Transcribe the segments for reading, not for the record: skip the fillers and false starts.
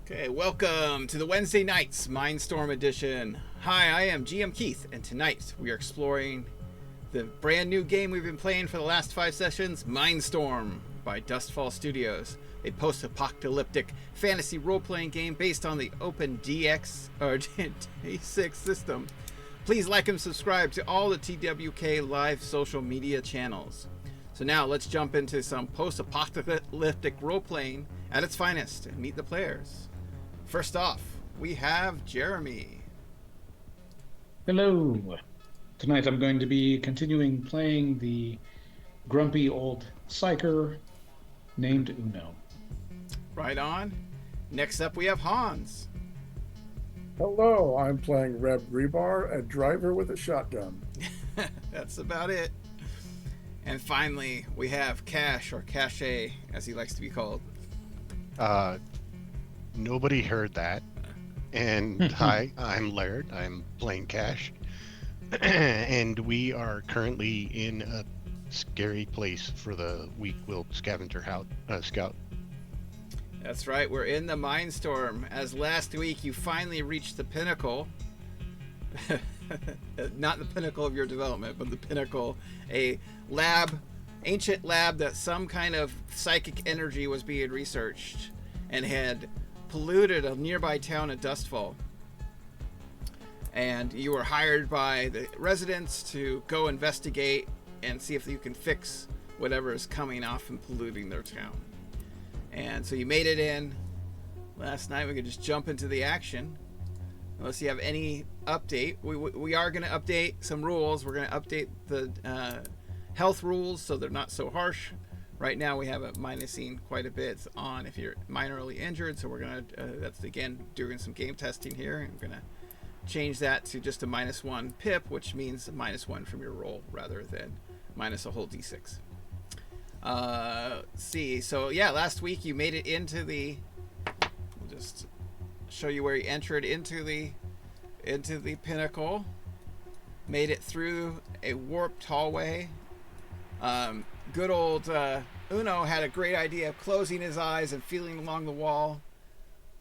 Okay, welcome to the Wednesday nights Mindstorm edition. Hi, I am GM Keith, and tonight we are exploring the brand new game we've been playing for the last 5 sessions, Mindstorm by Dustfall Studios, a post-apocalyptic fantasy role-playing game based on the open D6 system. Please like and subscribe to all the TWKLive social media channels. So now let's jump into some post-apocalyptic role-playing at its finest and meet the players. First off, we have Jeremy. Hello. Tonight I'm going to be continuing playing the grumpy old psyker named Uno. Right on. Next up, we have Hans. Hello, I'm playing Reb Rebar, a driver with a shotgun. That's about it. And finally, we have Cash, or Cache, as he likes to be called. Nobody heard that. And hi, I'm Laird. I'm playing Cash. And we are currently in a scary place for the weak-willed scavenger scout. That's right, we're in the Mindstorm. As last week, you finally reached the pinnacle. Not the pinnacle of your development, but the pinnacle. A lab, ancient lab that some kind of psychic energy was being researched and had polluted a nearby town of Dustfall. And you were hired by the residents to go investigate and see if you can fix whatever is coming off and polluting their town. And so you made it in last night. We could just jump into the action. Unless you have any update. We are going to update some rules. We're going to update the health rules so they're not so harsh. Right now we have it minusing quite a bit on if you're minorly injured. So we're going to, that's again doing some game testing here. And we're going to change that to just a -1 pip, which means -1 from your roll rather than minus a whole d6. Let's see. So yeah, last week you made it into the, we'll just show you where you entered into the pinnacle. Made it through a warped hallway. Good old Uno had a great idea of closing his eyes and feeling along the wall,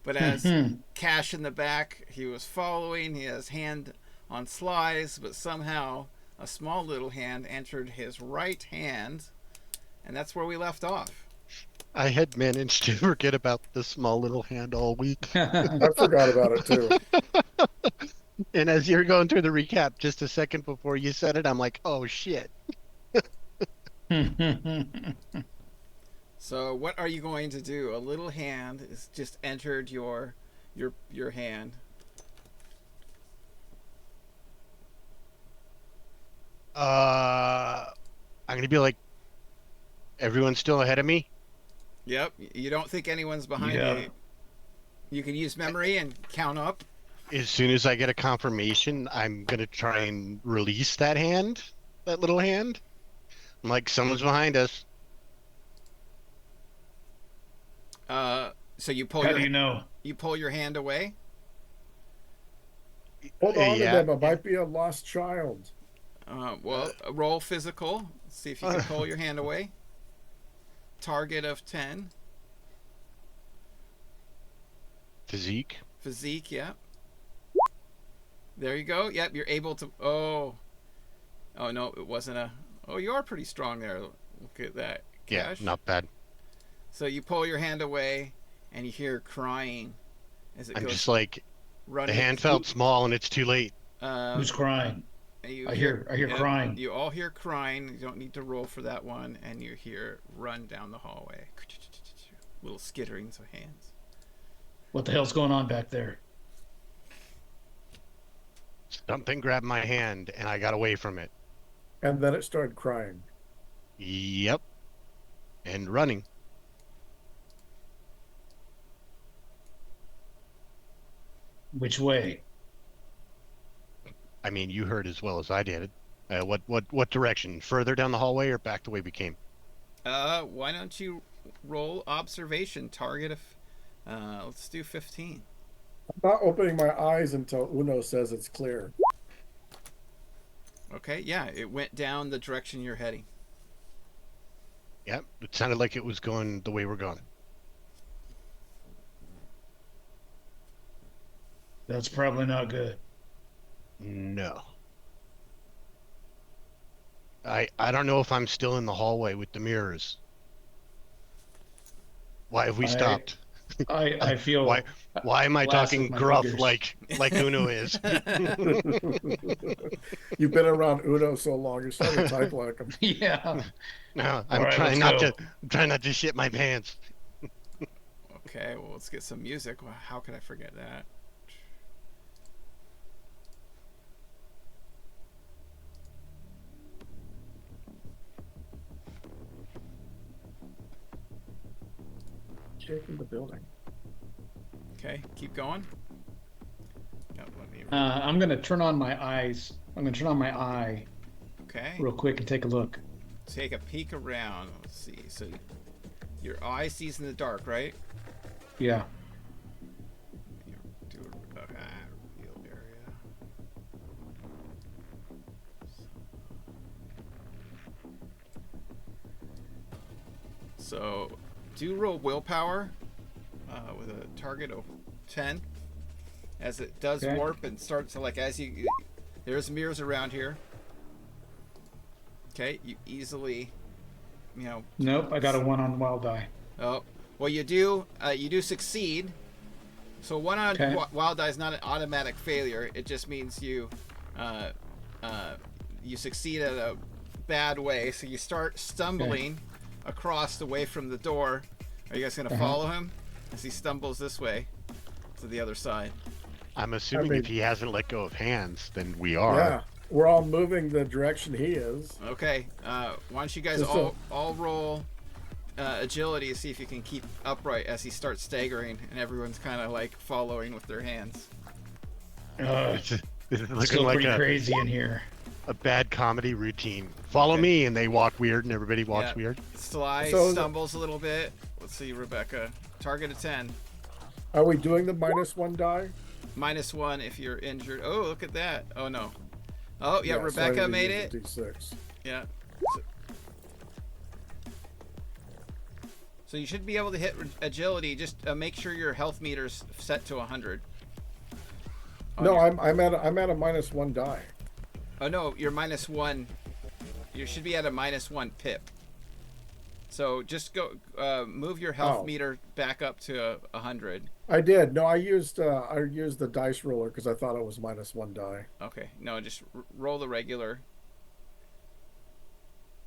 but as Cash in the back, he was following. He has hand on slides, but somehow a small little hand entered his right hand, and that's where we left off. I had managed to forget about the small little hand all week. I forgot about it too. And as you're going through the recap just a second before you said it, I'm like, oh shit. So what are you going to do? A little hand has just entered your hand. I'm gonna be like, everyone's still ahead of me? Yep. You don't think anyone's behind you. You can use memory and count up. As soon as I get a confirmation, I'm gonna try and release that hand, that little hand. I'm like, someone's behind us. So you pull How do you know? You pull your hand away. Hold on Yeah. to them. It might be a lost child. Well, roll physical. See if you can pull your hand away. Target of 10. Physique. Yeah. There you go. Yep, you're able to. Oh no, it wasn't a. Oh, you are pretty strong there. Look at that. Cash. Yeah, not bad. So you pull your hand away, and you hear crying as it I'm goes. just like, running. the hand felt small and it's too late. Who's crying? I hear crying. You all hear crying. You don't need to roll for that one, and you hear run down the hallway. Little skitterings of hands. What the hell's going on back there? Something grabbed my hand and I got away from it. And then it started crying. Yep. And running. Which way? I mean, you heard as well as I did. What direction? Further down the hallway or back the way we came? Why don't you roll observation target of let's do 15. I'm not opening my eyes until Uno says it's clear. Okay, yeah, it went down the direction you're heading. Yep. It sounded like it was going the way we're going. That's probably not good. No. I don't know if I'm still in the hallway with the mirrors. Why have we stopped? I feel. Why am I glass talking with my gruff fingers. like Uno is? You've been around Uno so long, you're starting to type like him. Yeah. No, All right, let's go. I'm trying not to shit my pants. Okay, well, let's get some music. Well, how could I forget that? Shaking the building. Okay, keep going. Yep, let me... I'm gonna turn on my eyes. I'm gonna turn on my eye Okay, real quick and take a look. take a peek around. Let's see. So your eye sees in the dark, right? Yeah. You do a reveal area. So do roll willpower with a target of 10. As it does Okay. warp and starts to, like, as you, there's mirrors around here. Okay, you easily, you know. Nope. I got a 1 on wild die. Oh, well, you do succeed. So 1 on Okay. wild die is not an automatic failure. It just means you you succeed at a bad way. So you start stumbling across away from the door. Are you guys gonna follow him as he stumbles this way to the other side? I'm assuming mean- if he hasn't let go of hands, then we are. Yeah, we're all moving the direction he is. Okay. Why don't you guys Just all roll agility to see if you can keep upright as he starts staggering and everyone's kind of like following with their hands. This is It's looking still like pretty crazy in here. a bad comedy routine. Follow Okay. me, and they walk weird, and everybody walks Yeah. weird. Sly So- stumbles a little bit. Let's see, Rebecca. Target of 10. Are we doing the -1 die? -1 if you're injured. Oh, look at that. Oh, no. Oh, yeah, so I Rebecca need to made use it. a D6. Yeah. So you should be able to hit agility. Just make sure your health meter's set to 100. No, I'm at a -1 die. Oh no, you're -1. You should be at a -1 pip. So just go move your health Oh. meter back up to 100. I did. No, I used the dice roller because I thought it was -1 die. Okay. No, just roll the regular.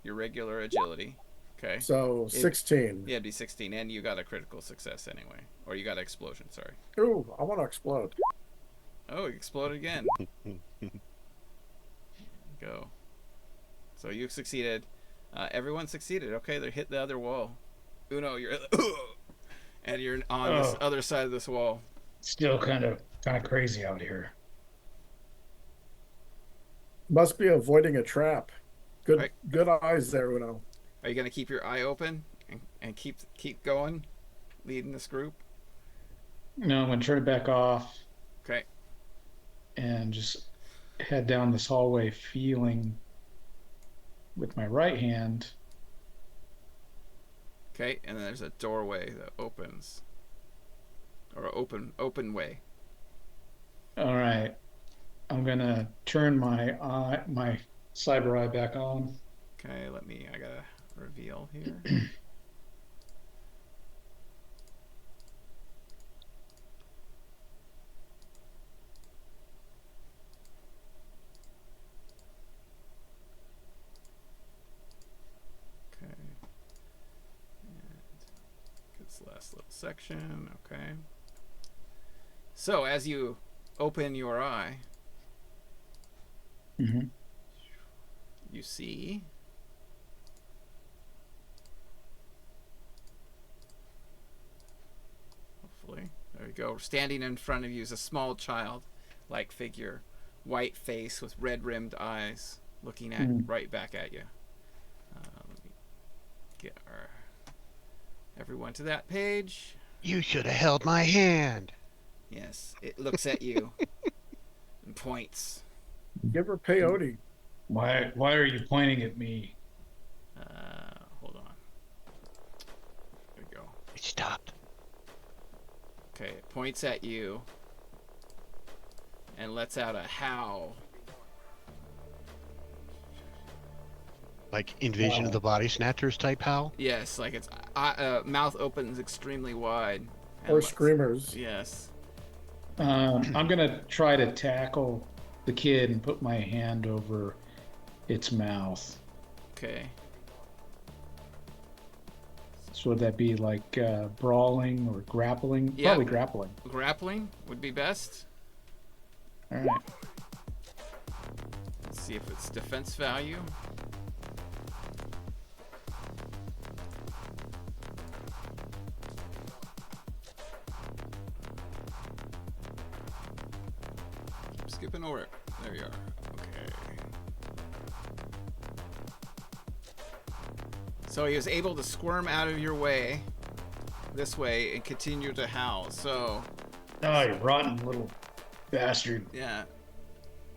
Your regular agility. Okay. So 16. Yeah, it'd be 16, and you got a critical success anyway, or you got an explosion. Sorry. Ooh, I want to explode. Oh, it exploded again. Go. So you succeeded. Everyone succeeded. Okay, they hit the other wall. Uno, you're and you're on this other side of this wall. Still kind of crazy out here. Must be avoiding a trap. Good Right. good eyes there, Uno. Are you gonna keep your eye open and keep going, leading this group? No, I'm gonna turn it back off Okay. and just head down this hallway, feeling with my right hand. Okay, and then there's a doorway that opens, or open way. All right, I'm gonna turn my cyber eye back on. Okay, I gotta reveal here. Okay. And this last little section, okay. So as you open your eye, Mm-hmm. You see hopefully there you go. Standing in front of you is a small child-like figure, white face with red-rimmed eyes, looking at right back at you. Let me get everyone to that page. You should have held my hand. Yes, it looks at you and points. Give her peyote. Why are you pointing at me? Hold on. There we go. It stopped. Okay, it points at you and lets out a howl. Like Invasion of the Body Snatchers type howl? Yes, like its mouth opens extremely wide. Or screamers. Yes. I'm gonna try to tackle the kid and put my hand over its mouth. Okay. So would that be like brawling or grappling? Yeah. Probably grappling. Grappling would be best. All right. Let's see if it's defense value. Keep skipping over it. There you are. Okay. So he was able to squirm out of your way, this way, and continue to howl. So, Oh, you rotten little bastard. yeah.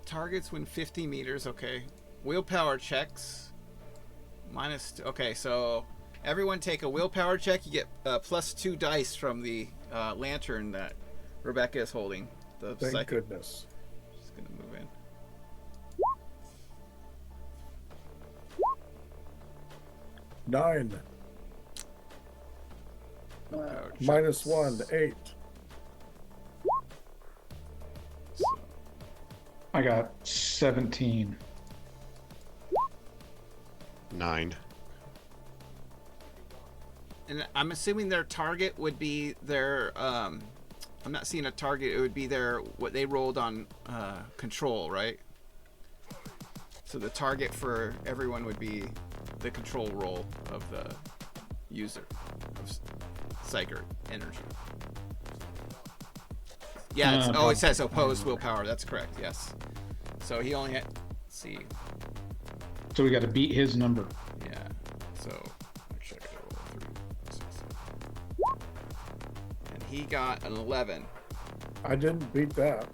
Targets when 50 meters. Okay. Willpower checks. Okay, so everyone take a willpower check. You get +2 dice from the lantern that Rebecca is holding. Thank goodness. Just gonna move in. Nine. Willpower checks. -1, 8. So, I got 17. 9. and I'm assuming their target would be their. I'm not seeing a target. It would be their what they rolled on control, right? So the target for everyone would be the control roll of the user of Psyker energy. Yeah. It says opposed willpower. That's correct. Yes. So he only had. Let's see. So we got to beat his number. Yeah. So actually, I gotta roll 3, 6, 7. And he got an 11. I didn't beat that.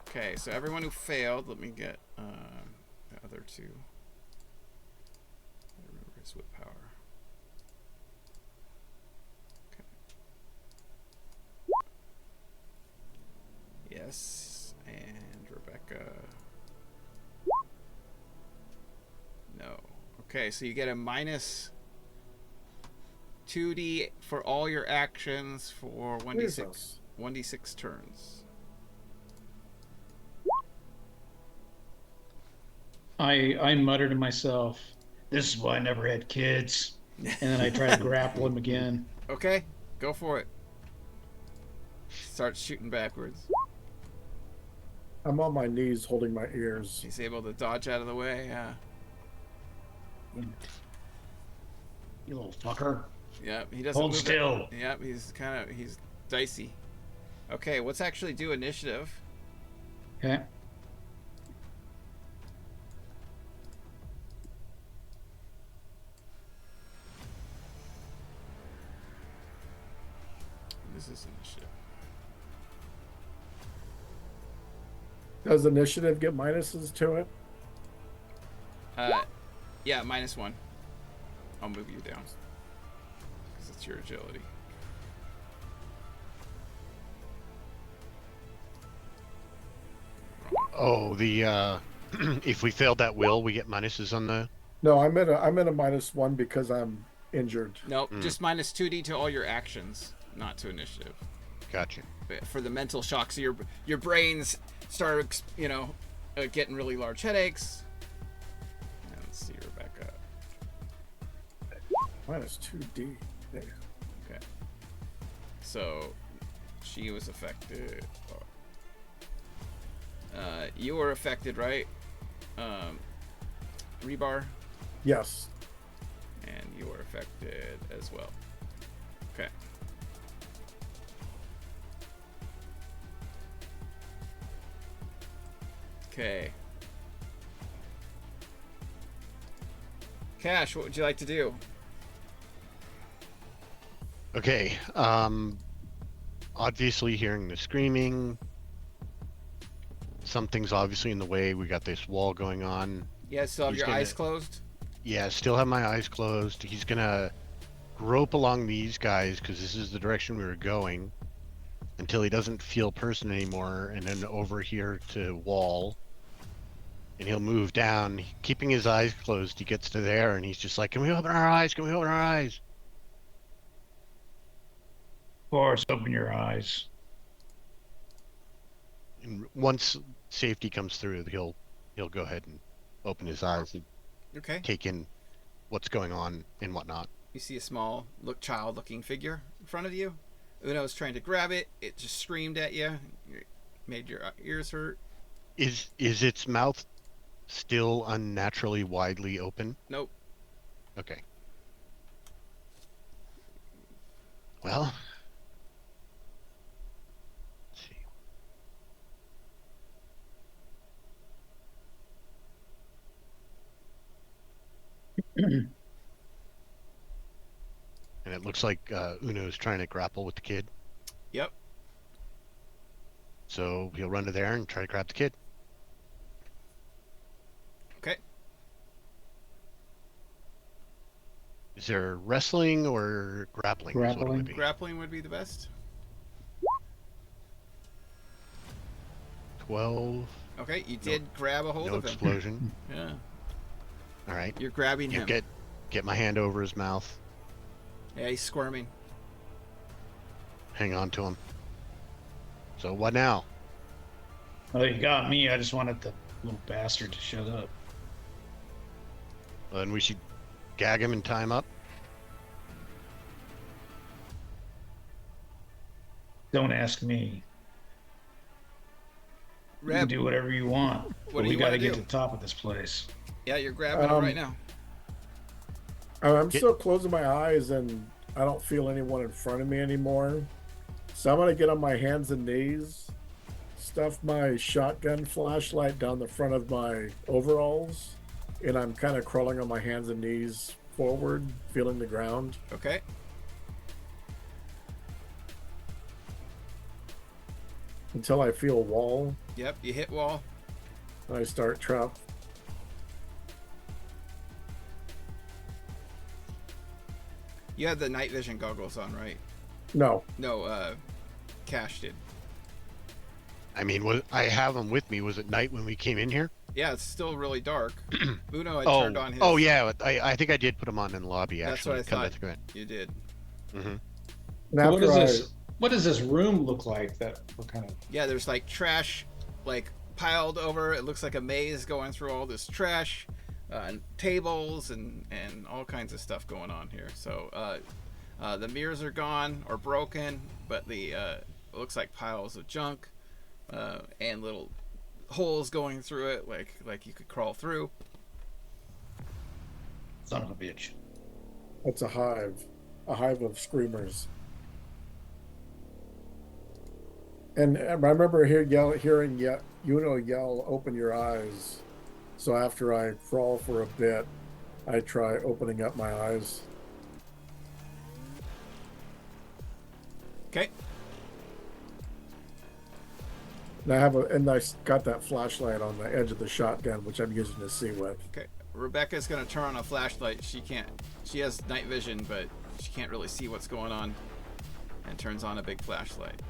Okay, so everyone who failed, let me get the other two. I remember his willpower. Okay. Yes, and Rebecca. No. Okay, so you get a -2d for all your actions for 1d6. Jesus. 1d6 turns. I mutter to myself, "This is why I never had kids." And then I try to grapple him again. Okay, go for it. Start shooting backwards. I'm on my knees holding my ears. He's able to dodge out of the way. Yeah. You little fucker. Yep. He doesn't Hold move still. Yep. He's dicey. Okay, let's actually do initiative. Okay. This is initiative. Does initiative get minuses to it? Yeah, -1. I'll move you down because it's your agility. Oh, the if we failed that will, we get minuses on the. No, I'm at a -1 because I'm injured. Nope, just -2d to all your actions, not to initiative. Gotcha. But for the mental shock, so your brains start, getting really large headaches. And let's see, Rebecca. -2d. There. Okay. So she was affected. You were affected, right? Rebar? Yes. And you were affected as well. Okay. Okay. Cash, what would you like to do? Okay. Obviously hearing the screaming. Something's obviously in the way. We got this wall going on. Yeah, still have He's your gonna- eyes closed? Yeah, still have my eyes closed. He's gonna grope along these guys because this is the direction we were going until he doesn't feel person anymore, and then over here to wall. And he'll move down, keeping his eyes closed. He gets to there, and he's just like, "Can we open our eyes? Can we open our eyes?" Of course, open your eyes. And once safety comes through, he'll go ahead and open his eyes and Okay. take in what's going on and whatnot. You see a small, child-looking figure in front of you. Uno's trying to grab it. It just screamed at you. Made your ears hurt. Is its mouth still unnaturally widely open? Nope. Okay. Well, let's see. And it looks like Uno's trying to grapple with the kid. Yep. So he'll run to there and try to grab the kid. Okay. Is there wrestling or grappling? Is what it would Grappling. be. Grappling would be the best. 12. Okay, you did grab a hold No of him. explosion. Yeah. All right. You're grabbing him. Get my hand over his mouth. Yeah, he's squirming. Hang on to him. So what now? Oh, you got me. I just wanted the little bastard to shut up. Well, then we should gag him and tie him up. Don't ask me. You can Reb, do whatever you want. what But do we you got to want to get do? to the top of this place. Yeah, you're grabbing him right now. I'm Get- still closing my eyes and I don't feel anyone in front of me anymore. So I'm going to get on my hands and knees, stuff my shotgun flashlight down the front of my overalls, and I'm kind of crawling on my hands and knees forward, feeling the ground. Okay. Until I feel a wall, Yep, you hit wall. and I start trap. You had the night vision goggles on, right? No, No, Cash did. I mean, I have him with me. Was it night when we came in here? Yeah, it's still really dark. Uno had Oh, turned on his. oh yeah. I think I did put him on in the lobby. That's Actually, what I come to thought. think of it. You did. Mm-hmm. and So what after is I, this? What does this room look like that we're kind of... Yeah, there's like trash, like piled over. It looks like a maze going through all this trash, and tables and all kinds of stuff going on here. So the mirrors are gone or broken, but the it looks like piles of junk and little holes going through it, like you could crawl through. Son of a bitch. it's a hive of screamers. And I remember hearing Uno yell, "Open your eyes." So after I crawl for a bit, I try opening up my eyes. Okay. And I got that flashlight on the edge of the shotgun, which I'm using to see with. Okay. Rebecca's gonna turn on a flashlight. She has night vision, but she can't really see what's going on, and turns on a big flashlight.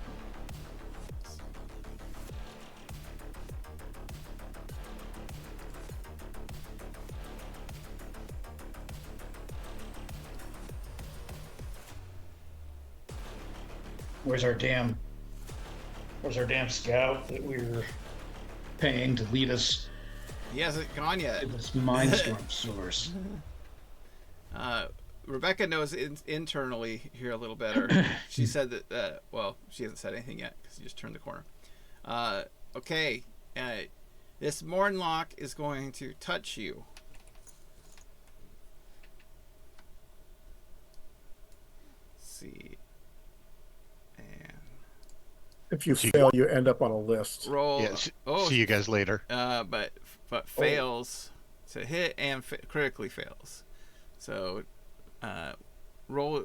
Where's our damn scout that we were paying to lead us He hasn't gone yet. to this Mindstorm source? Rebecca knows internally here a little better. She said that, well, she hasn't said anything yet because you just turned the corner. Okay, this Mornlock is going to touch you. Let's see. And If you fail, you end up on a list. roll. Yeah, see you guys later. But fails to hit and critically fails. So roll,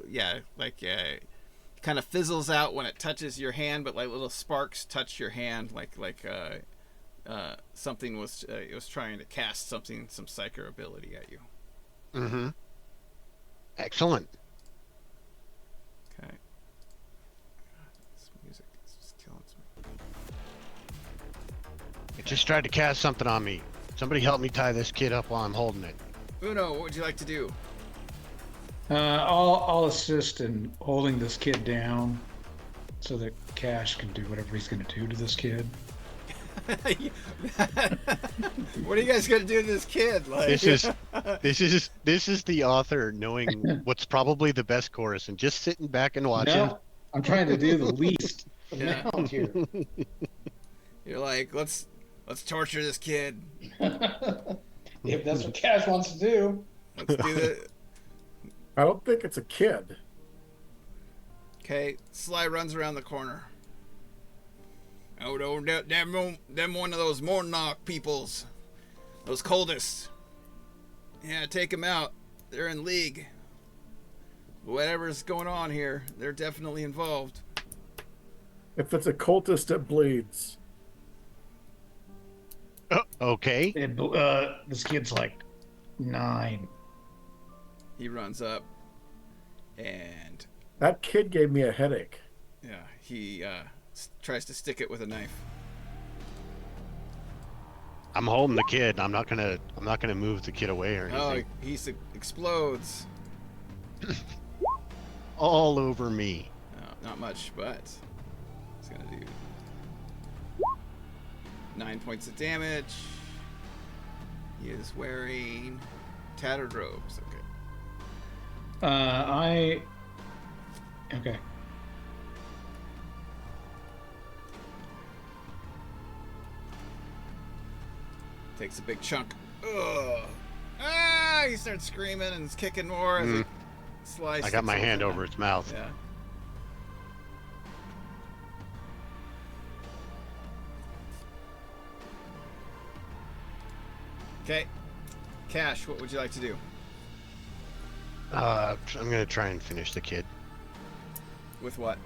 kind of fizzles out when it touches your hand, but like little sparks touch your hand, like something was it was trying to cast some psyker ability at you. Mm-hmm. Excellent. Okay. This music is just killing me. It just tried to cast something on me. Somebody help me tie this kid up while I'm holding it. Uno, what would you like to do? I'll assist in holding this kid down so that Cash can do whatever he's going to do to this kid. What are you guys gonna do to this kid? Like, This is the author knowing what's probably the best course and just sitting back and watching. No, I'm trying to do the least Yeah. amount here. You're like, let's torture this kid. If that's what Cash wants to do. Let's do it. I don't think it's a kid. Okay, Sly runs around the corner. Oh, no, them one of those Mornock peoples. Those cultists. Yeah, take them out. They're in league. Whatever's going on here, they're definitely involved. If it's a cultist, it bleeds. Okay. This kid's like 9. He runs up, and That kid gave me a headache. yeah, he tries to stick it with a knife. I'm holding the kid. I'm not gonna move the kid away or Oh, anything. he explodes. All over me. No, not much, but he's gonna do 9 points of damage. He is wearing tattered robes. Okay. Okay. Takes a big chunk. Ugh. Ah! He starts screaming and kicking more as he slices. I got my hand over its mouth. Yeah. Okay. Cash, what would you like to do? I'm gonna try and finish the kid. With what?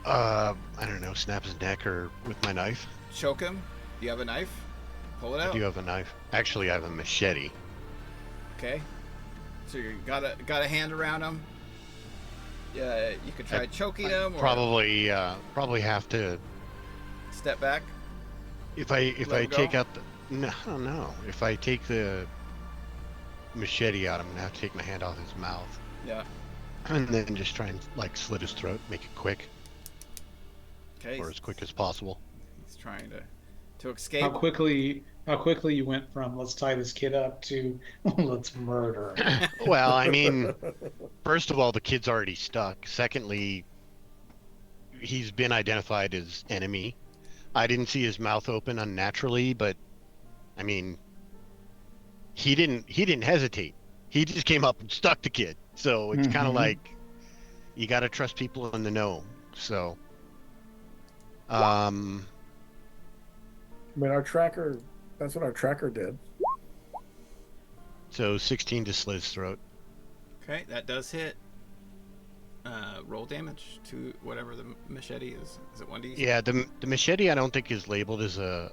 I don't know, snap his neck or with my knife. Choke him? Do you have a knife? Pull it I out. do have a knife. Actually, I have a machete. Okay. So you got a hand around him. Yeah, you could try choking him or Probably have to. step back. If I Let him take go? out the no. If I take the machete out, I'm gonna have to take my hand off his mouth Yeah. and then just try and like slit his throat, make it quick Okay. or as quick as possible. He's trying to escape. How quickly you went from let's tie this kid up to let's murder him. Well, I mean, first of all, the kid's already stuck. Secondly, he's been identified as enemy. I didn't see his mouth open unnaturally, but I mean, he didn't hesitate. He just came up and stuck the kid. So it's kind of like you got to trust people in the know. So, I mean, our tracker, that's what our tracker did. so 16 to slit his throat. Okay, that does hit. Roll damage to whatever the machete is. Is it 1d? Yeah, the machete I don't think is labeled as a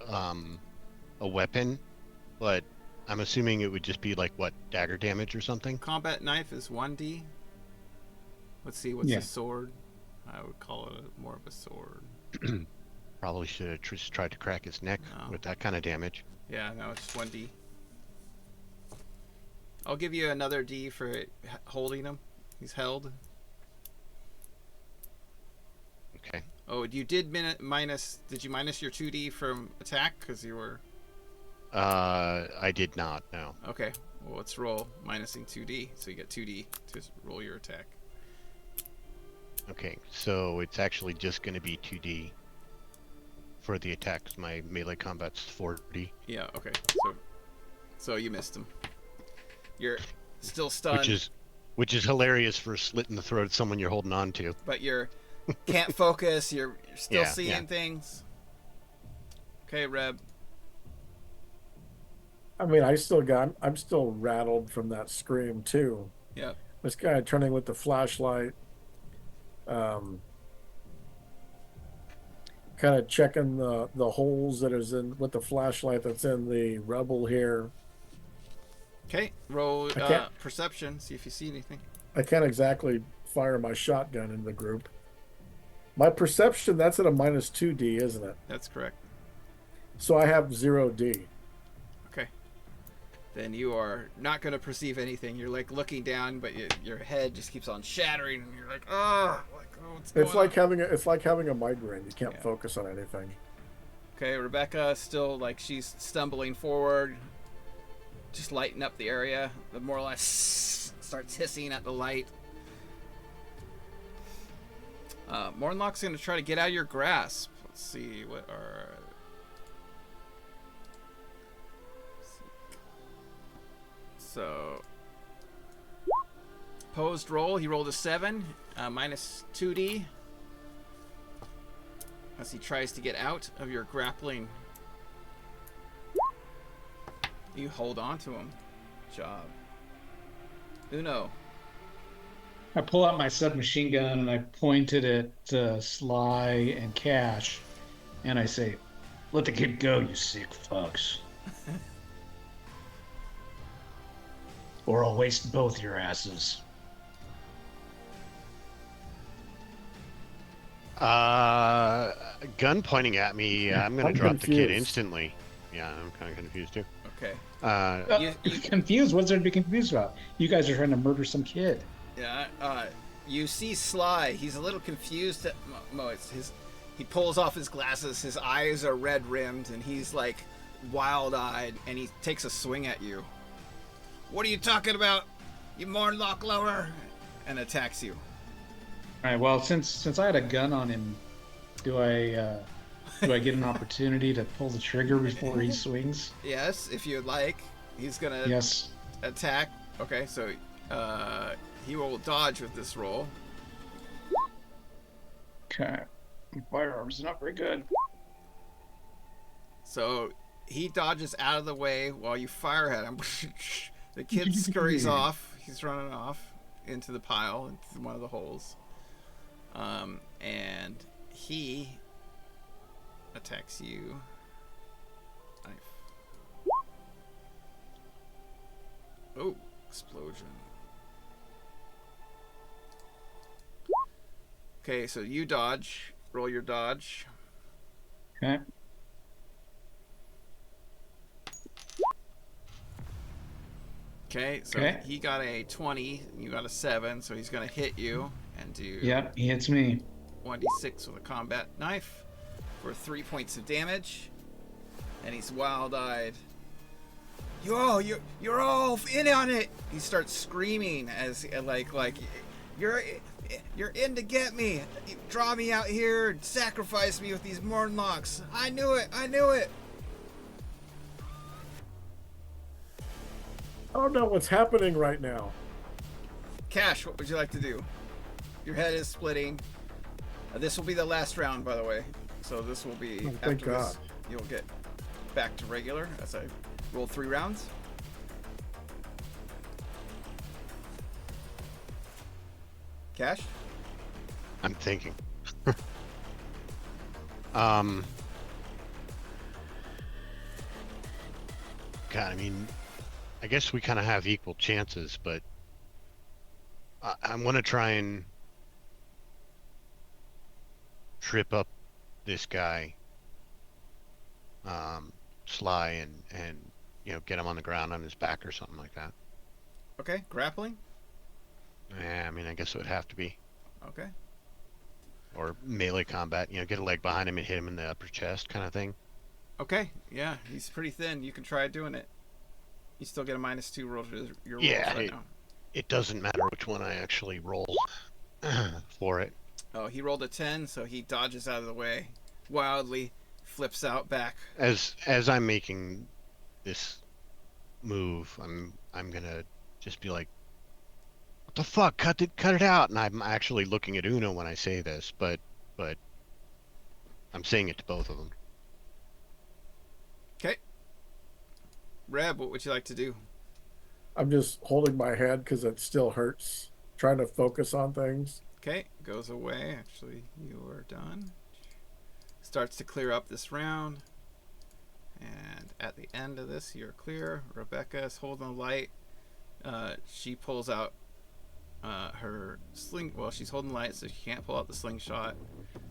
weapon, but I'm assuming it would just be like what, dagger damage or something. Combat knife is 1d. Let's see, what's Yeah. the sword? I would call it more of a sword. Probably should have just tried to crack his neck No. with that kind of damage. Yeah, no, it's 1d. I'll give you another d for holding him. He's held. Okay. Oh, you did minus. Did you minus your 2d from attack? Because you were. I did not. No. Okay. Well, let's roll minusing 2d. So you get 2d to roll your attack. Okay. So it's actually just going to be 2D. for the attack, 'cause my melee combat's 40. Yeah, okay. So you missed him. You're still stunned. Which is hilarious for slitting the throat of someone you're holding on to. But you're can't focus. You're still Yeah, seeing yeah. things. Okay, Reb. I mean, I'm still rattled from that scream too. Yep. This guy turning with the flashlight, kind of checking the holes that is in with the flashlight that's in the rubble here. Okay, roll I can't- perception. See if you see anything. I can't exactly fire my shotgun in the group. My perception, that's at a -2D, isn't it? That's correct. So I have 0D. Okay. Then you are not going to perceive anything. You're like looking down, but your head just keeps on shattering, and you're like, oh, what's going It's like on? having a migraine. You can't Yeah. focus on anything. Okay, Rebecca still like she's stumbling forward, just lighting up the area. The more or less starts hissing at the light. Mornlock's going to try to get out of your grasp. Let's see what are. So, opposed roll. He rolled a 7, -2D. As he tries to get out of your grappling. You hold on to him. Job. Uno. I pull out my submachine gun and I point it at Sly and Cash, and I say, "Let the kid go, you sick fucks, or I'll waste both your asses." Gun pointing at me. I'm gonna I'm drop the kid confused. instantly. Yeah, I'm kind of confused too. Okay. You're confused? What's there to be confused about? You guys are trying to murder some kid. Yeah, you see Sly. He's a little confused. He pulls off his glasses. His eyes are red rimmed, and he's like wild-eyed. And he takes a swing at you. What are you talking about, you Mornlock lower? And attacks you. All right. Well, since I had a gun on him, do I get an opportunity to pull the trigger before he swings? Yes, if you'd like. He's gonna Yes. attack. Okay, so he will dodge with this roll. Okay. My firearms are not very good. So he dodges out of the way while you fire at him. The kid scurries off. He's running off into the pile, into one of the holes. And he attacks you. Knife. Oh, explosion. Okay, so you dodge. Roll your dodge. Okay. Okay, so Okay. he got a 20, you got a 7, so he's going to hit you and do Yep, he hits me. 1d6 with a combat knife for 3 points of damage. And he's wild-eyed. You're all in on it! He starts screaming as like you're in to get me. You draw me out here, sacrifice me with these Mornlocks. I knew it. I don't know what's happening right now. Cash, what would you like to do? Your head is splitting. This will be the last round, by the way. So this will be Oh, thank after this. God. You'll get back to regular as I roll 3 rounds. Cash? I'm thinking. God, I mean, I guess we kind of have equal chances, but I'm gonna try and trip up this guy, Sly, and get him on the ground on his back or something like that. Okay, grappling? Yeah, I mean, I guess it would have to be. Okay. Or melee combat, get a leg behind him and hit him in the upper chest kind of thing. Okay, yeah, he's pretty thin. You can try doing it. You still get a -2 roll to your rolls Yeah, right now. It doesn't matter which one I actually roll for it. Oh, he rolled a 10, so he dodges out of the way wildly. flips out back. As I'm making this move, I'm gonna just be like, "What the fuck? Cut it out!" And I'm actually looking at Uno when I say this, but I'm saying it to both of them. Okay. Reb, what would you like to do? I'm just holding my head because it still hurts. Trying to focus on things. Okay, goes away. Actually, you are done. Starts to clear up this round. And at the end of this, you're clear. Rebecca is holding the light. She pulls out her sling. Well, she's holding the light, so she can't pull out the slingshot.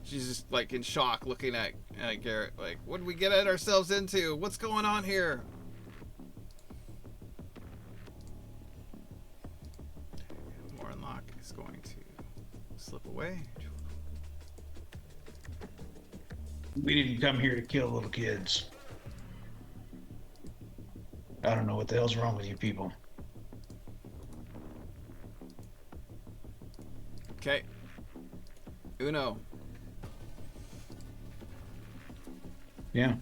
She's just like in shock, looking at Garrett, like, "What did we get ourselves into? What's going on here?" Morlock is going to slip away. We didn't come here to kill little kids. I don't know what the hell's wrong with you people. Okay. Uno. Yeah,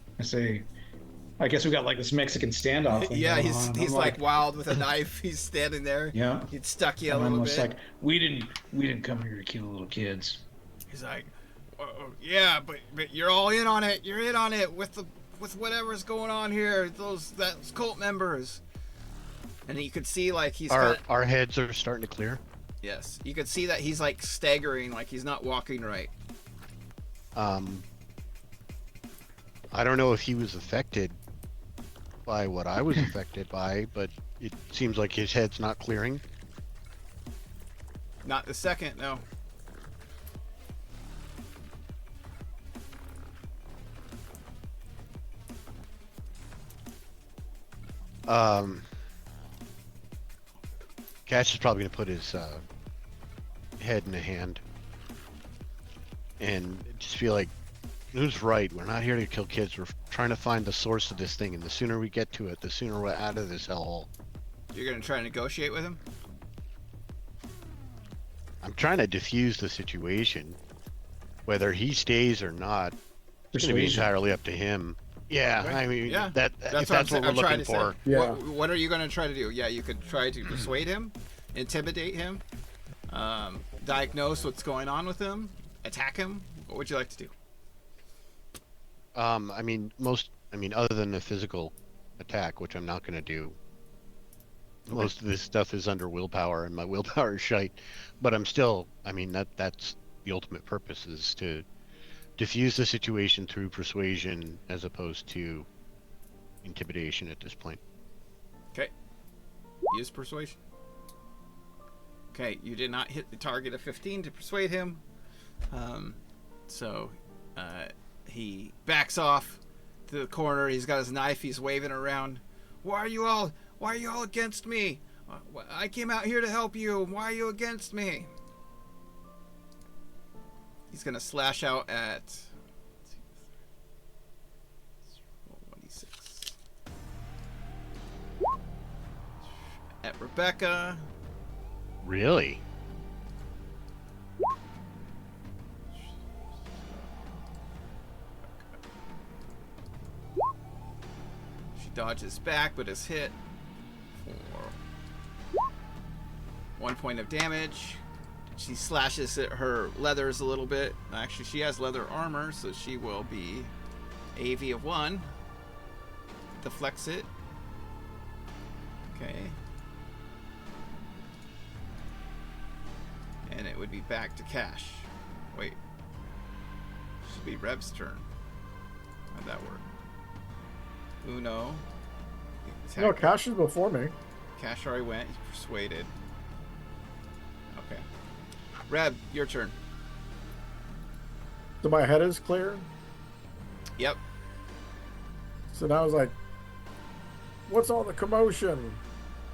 I guess we got like this Mexican standoff thing Yeah, going on. he's I'm like wild with a knife. He's standing there. Yeah. He'd stuck you a I'm little almost bit. like we didn't come here to kill little kids. He's like, yeah, but you're all in on it. You're in on it with whatever's going on here. Those cult members. And you could see like he's Our heads are starting to clear. Yes, you could see that he's like staggering, like he's not walking right. I don't know if he was affected by what I was affected by, but it seems like his head's not clearing. Not the second, no. Cash is probably gonna put his head in a hand and just feel like, who's right? We're not here to kill kids. We're trying to find the source of this thing, and the sooner we get to it, the sooner we're out of this hellhole. You're gonna try to negotiate with him? I'm trying to diffuse the situation. Whether he stays or not, it's going to be entirely up to him. Yeah, Okay. I mean, Yeah. that's what we're looking for. Yeah. What are you going to try to do? Yeah, you could try to persuade him, intimidate him, diagnose what's going on with him, attack him. What would you like to do? I mean, other than the physical attack, which I'm not going to do. Most of this stuff is under willpower, and my willpower is shite. But I'm still, that's the ultimate purpose, is to diffuse the situation through persuasion as opposed to intimidation at this point. Okay. Use persuasion. Okay, you did not hit the target of 15 to persuade him. So he backs off to the corner. He's got his knife. He's waving around. Why are you all against me? I came out here to help you. Why are you against me? He's gonna slash out at. Roll 1d6. At Rebecca. Really? She dodges back, but is hit for 1 point of damage. She slashes at her leathers a little bit. Actually, she has leather armor, so she will be AV of 1. Deflects it. Okay. And it would be back to Cash. Wait. Should be Rev's turn. How'd that work? Uno. No, Cash is before me. Cash already went. He's persuaded. Okay. Rev, your turn. So my head is clear. Yep. So now I was like, what's all the commotion?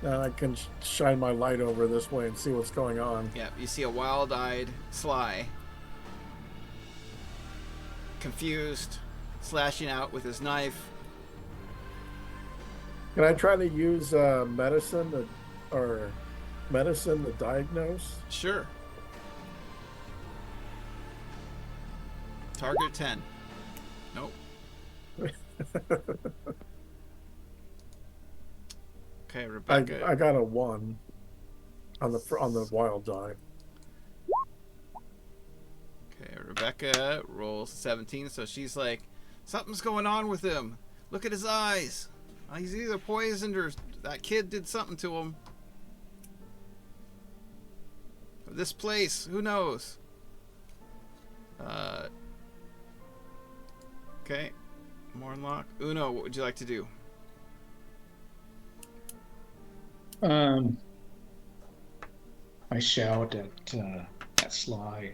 And I can shine my light over this way and see what's going on. Yep. You see a wild-eyed Sly. Confused. Slashing out with his knife. Can I try to use medicine to diagnose? Sure. Target 10. Nope. Okay, Rebecca. I got a 1 on the wild die. Okay, Rebecca rolls 17, so she's like, something's going on with him. Look at his eyes. He's either poisoned or that kid did something to him. This place, who knows? Okay, Mornlock. Uno, what would you like to do? I shout at Sly.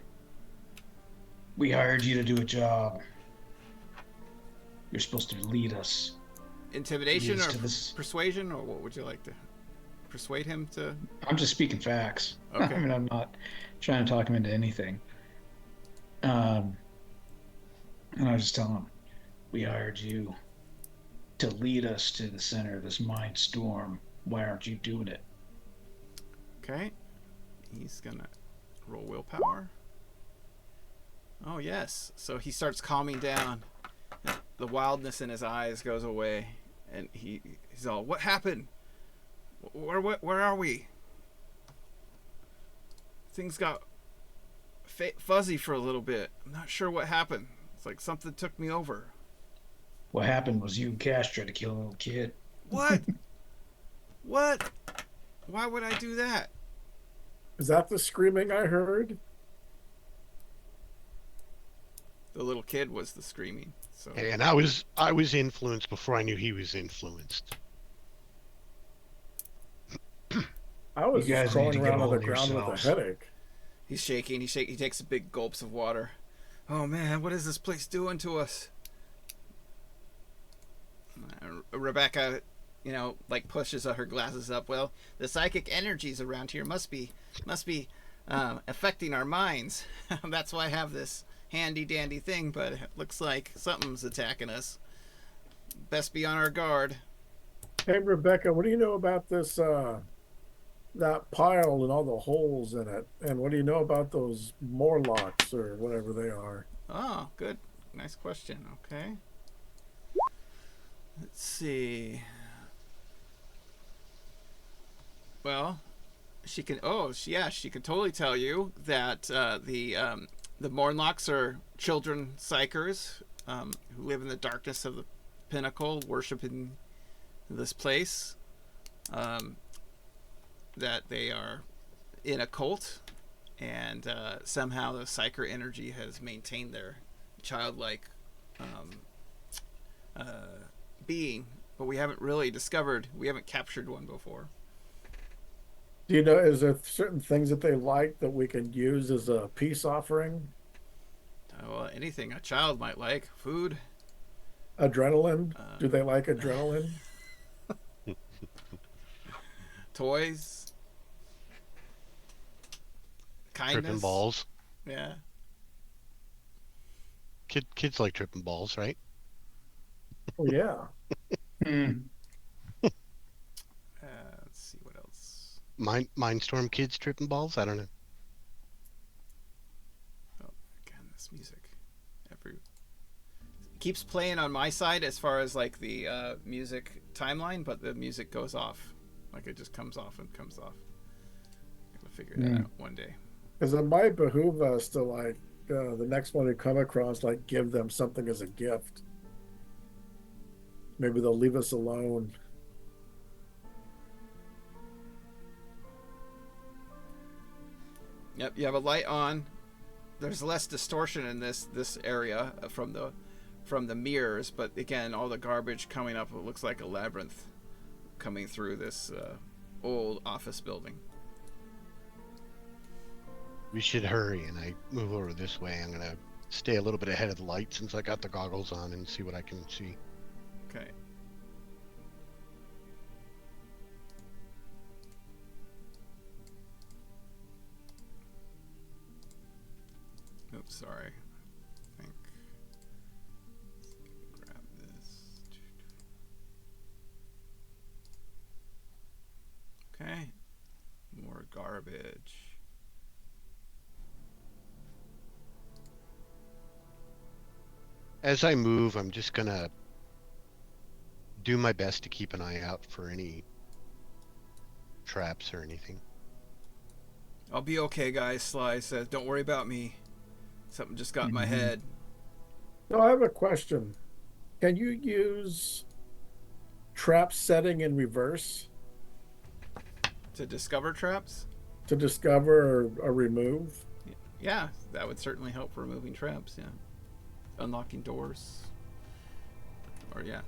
We hired you to do a job. You're supposed to lead us. Intimidation Lead us or to this. persuasion, or what would you like to persuade him to? I'm just speaking facts. Okay. I mean, I'm not trying to talk him into anything. And I just tell him, we hired you to lead us to the center of this Mindstorm. Why aren't you doing it? Okay. He's gonna roll willpower. Oh yes. So he starts calming down. The wildness in his eyes goes away, and he's all, "What happened? Where are we?" Things got fuzzy for a little bit. I'm not sure what happened. It's like something took me over. What happened was you and Cash tried to kill a little kid. What? What? Why would I do that? Is that the screaming I heard? The little kid was the screaming. So. And I was influenced before I knew he was influenced. I was You guys need crawling to get around on the hold of ground with a yourselves. headache. He's shaking. He takes big gulps of water. Oh man, what is this place doing to us? Rebecca, like pushes her glasses up. Well, the psychic energies around here must be affecting our minds. That's why I have this handy dandy thing. But it looks like something's attacking us. Best be on our guard. Hey, Rebecca, what do you know about this, that pile and all the holes in it? And what do you know about those Morlocks or whatever they are? Oh, good. Nice question. Okay. Let's see. Well, she can. Oh, yeah, she can totally tell you that the Mornlocks are children psychers who live in the darkness of the pinnacle, worshiping this place. That they are in a cult, and somehow the psyker energy has maintained their childlike being, but we haven't captured one before. Do you know, is there certain things that they like that we can use as a peace offering? Well, anything a child might like. Food. Adrenaline? Do they like adrenaline? Toys. Kindness. Tripping balls. Yeah. Kids like tripping balls, right? Oh, yeah. Let's see what else. Mindstorm kids tripping balls? I don't know. Oh, again, this music. Keeps playing on my side as far as like the music timeline, but the music goes off. Like it just comes off and comes off. I'm gonna figure that out one day. Because it might behoove us to, like, the next one we come across, like, give them something as a gift. Maybe they'll leave us alone. Yep, you have a light on. There's less distortion in this area from the mirrors, but again, all the garbage coming up. It looks like a labyrinth coming through this old office building. We should hurry, and I move over this way. I'm gonna stay a little bit ahead of the light since I got the goggles on and see what I can see. Okay. Oops, sorry. I think. Grab this. Okay. More garbage. As I move, I'm just gonna do my best to keep an eye out for any traps or anything. I'll be okay, guys. Sly says, "Don't worry about me. Something just got in my head." So I have a question. Can you use trap setting in reverse To discover traps? to discover or remove? Yeah, that would certainly help removing traps. Yeah, unlocking doors. Or yeah.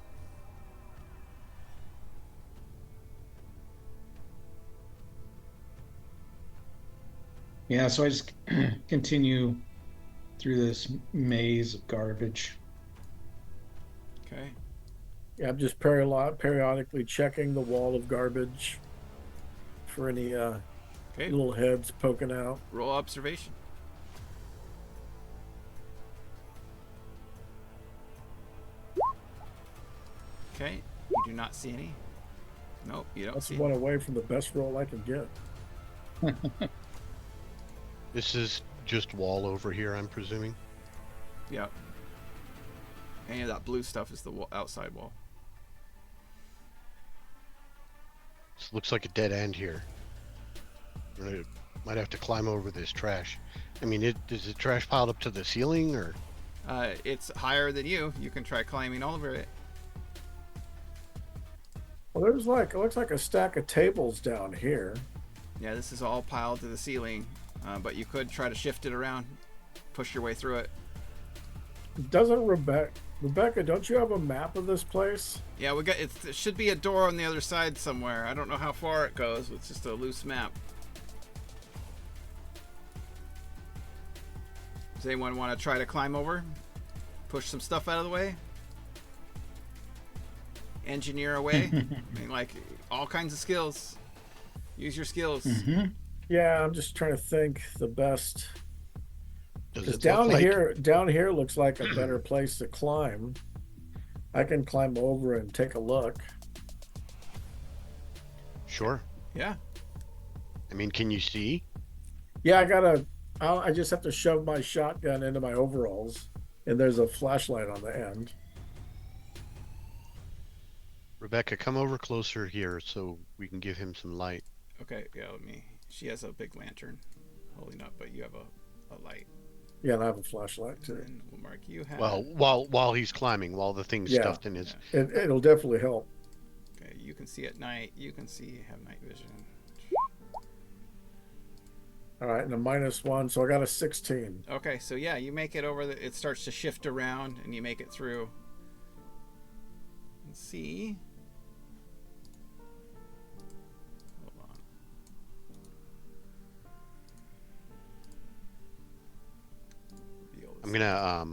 Yeah, so I just continue through this maze of garbage. Okay. Yeah, I'm just periodically checking the wall of garbage for any Okay. little heads poking out. Roll observation. Okay. You do not see any. Nope, you don't That's see one any. away from the best roll I can get. This is just wall over here, I'm presuming. Yep. Any of that blue stuff is the outside wall. This looks like a dead end here. Might have to climb over this trash. I mean, is the trash piled up to the ceiling, or? It's higher than you. You can try climbing over it. Well, there's it looks like a stack of tables down here. Yeah, this is all piled to the ceiling, but you could try to shift it around, push your way through it. Doesn't Rebecca, don't you have a map of this place? Yeah, it should be a door on the other side somewhere. I don't know how far it goes. It's just a loose map. Does anyone want to try to climb over? Push some stuff out of the way? Engineer away? I mean, like, all kinds of skills. Use your skills. Yeah, I'm just trying to think the best. Does Because it look like... down here looks like a better place to climb. I can climb over and take a look. Sure. Yeah. I mean, can you see? Yeah, I just have to shove my shotgun into my overalls, and there's a flashlight on the end. Rebecca, come over closer here so we can give him some light. Okay, yeah, she has a big lantern holding up, but you have a light. Yeah, and I have a flashlight too. And we'll mark you have. Well, while he's climbing, while the thing's stuffed in his... Yeah. It'll definitely help. Okay, you can see at night. You can have night vision. All right, and a -1, so I got a 16. Okay, so yeah, you make it over. It starts to shift around, and you make it through. Let's see. Hold on. I'm gonna,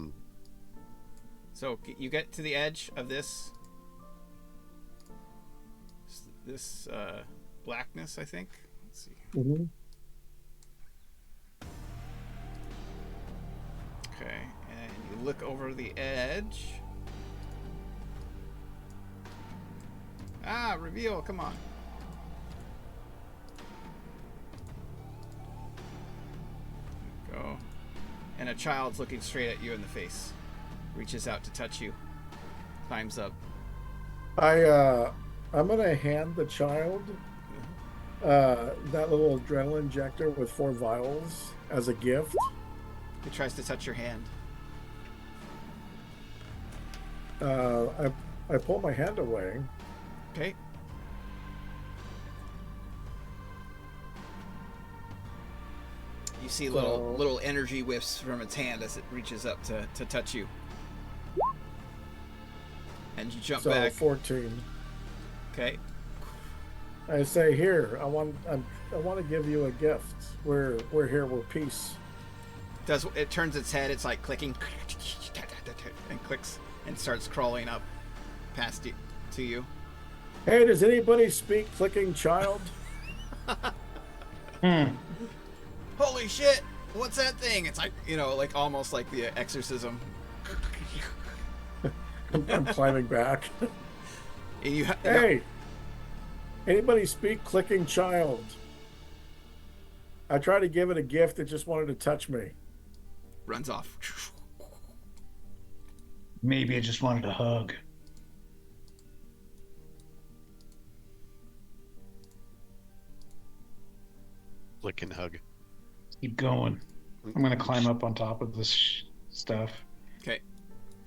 So you get to the edge of this blackness, I think. Let's see. Mm-hmm. Okay, and you look over the edge. Ah, reveal, come on. Go. And a child's looking straight at you in the face. Reaches out to touch you. Climbs up. I'm gonna hand the child that little adrenaline injector with 4 vials as a gift. He tries to touch your hand. I pull my hand away. Okay. You see little energy whiffs from its hand as it reaches up to touch you. And you jump back. 14. Okay. I say, here, I want to give you a gift. We're here, we're peace. It turns its head, it's like clicking and clicks and starts crawling up past you to you. Hey, does anybody speak clicking child? Holy shit! What's that thing? It's like, like almost like the exorcism. I'm climbing back. And hey, anybody speak clicking child? I tried to give it a gift, it just wanted to touch me. Runs off. Maybe it just wanted a hug. Lick and hug. Keep going. I'm gonna climb up on top of this stuff. Okay.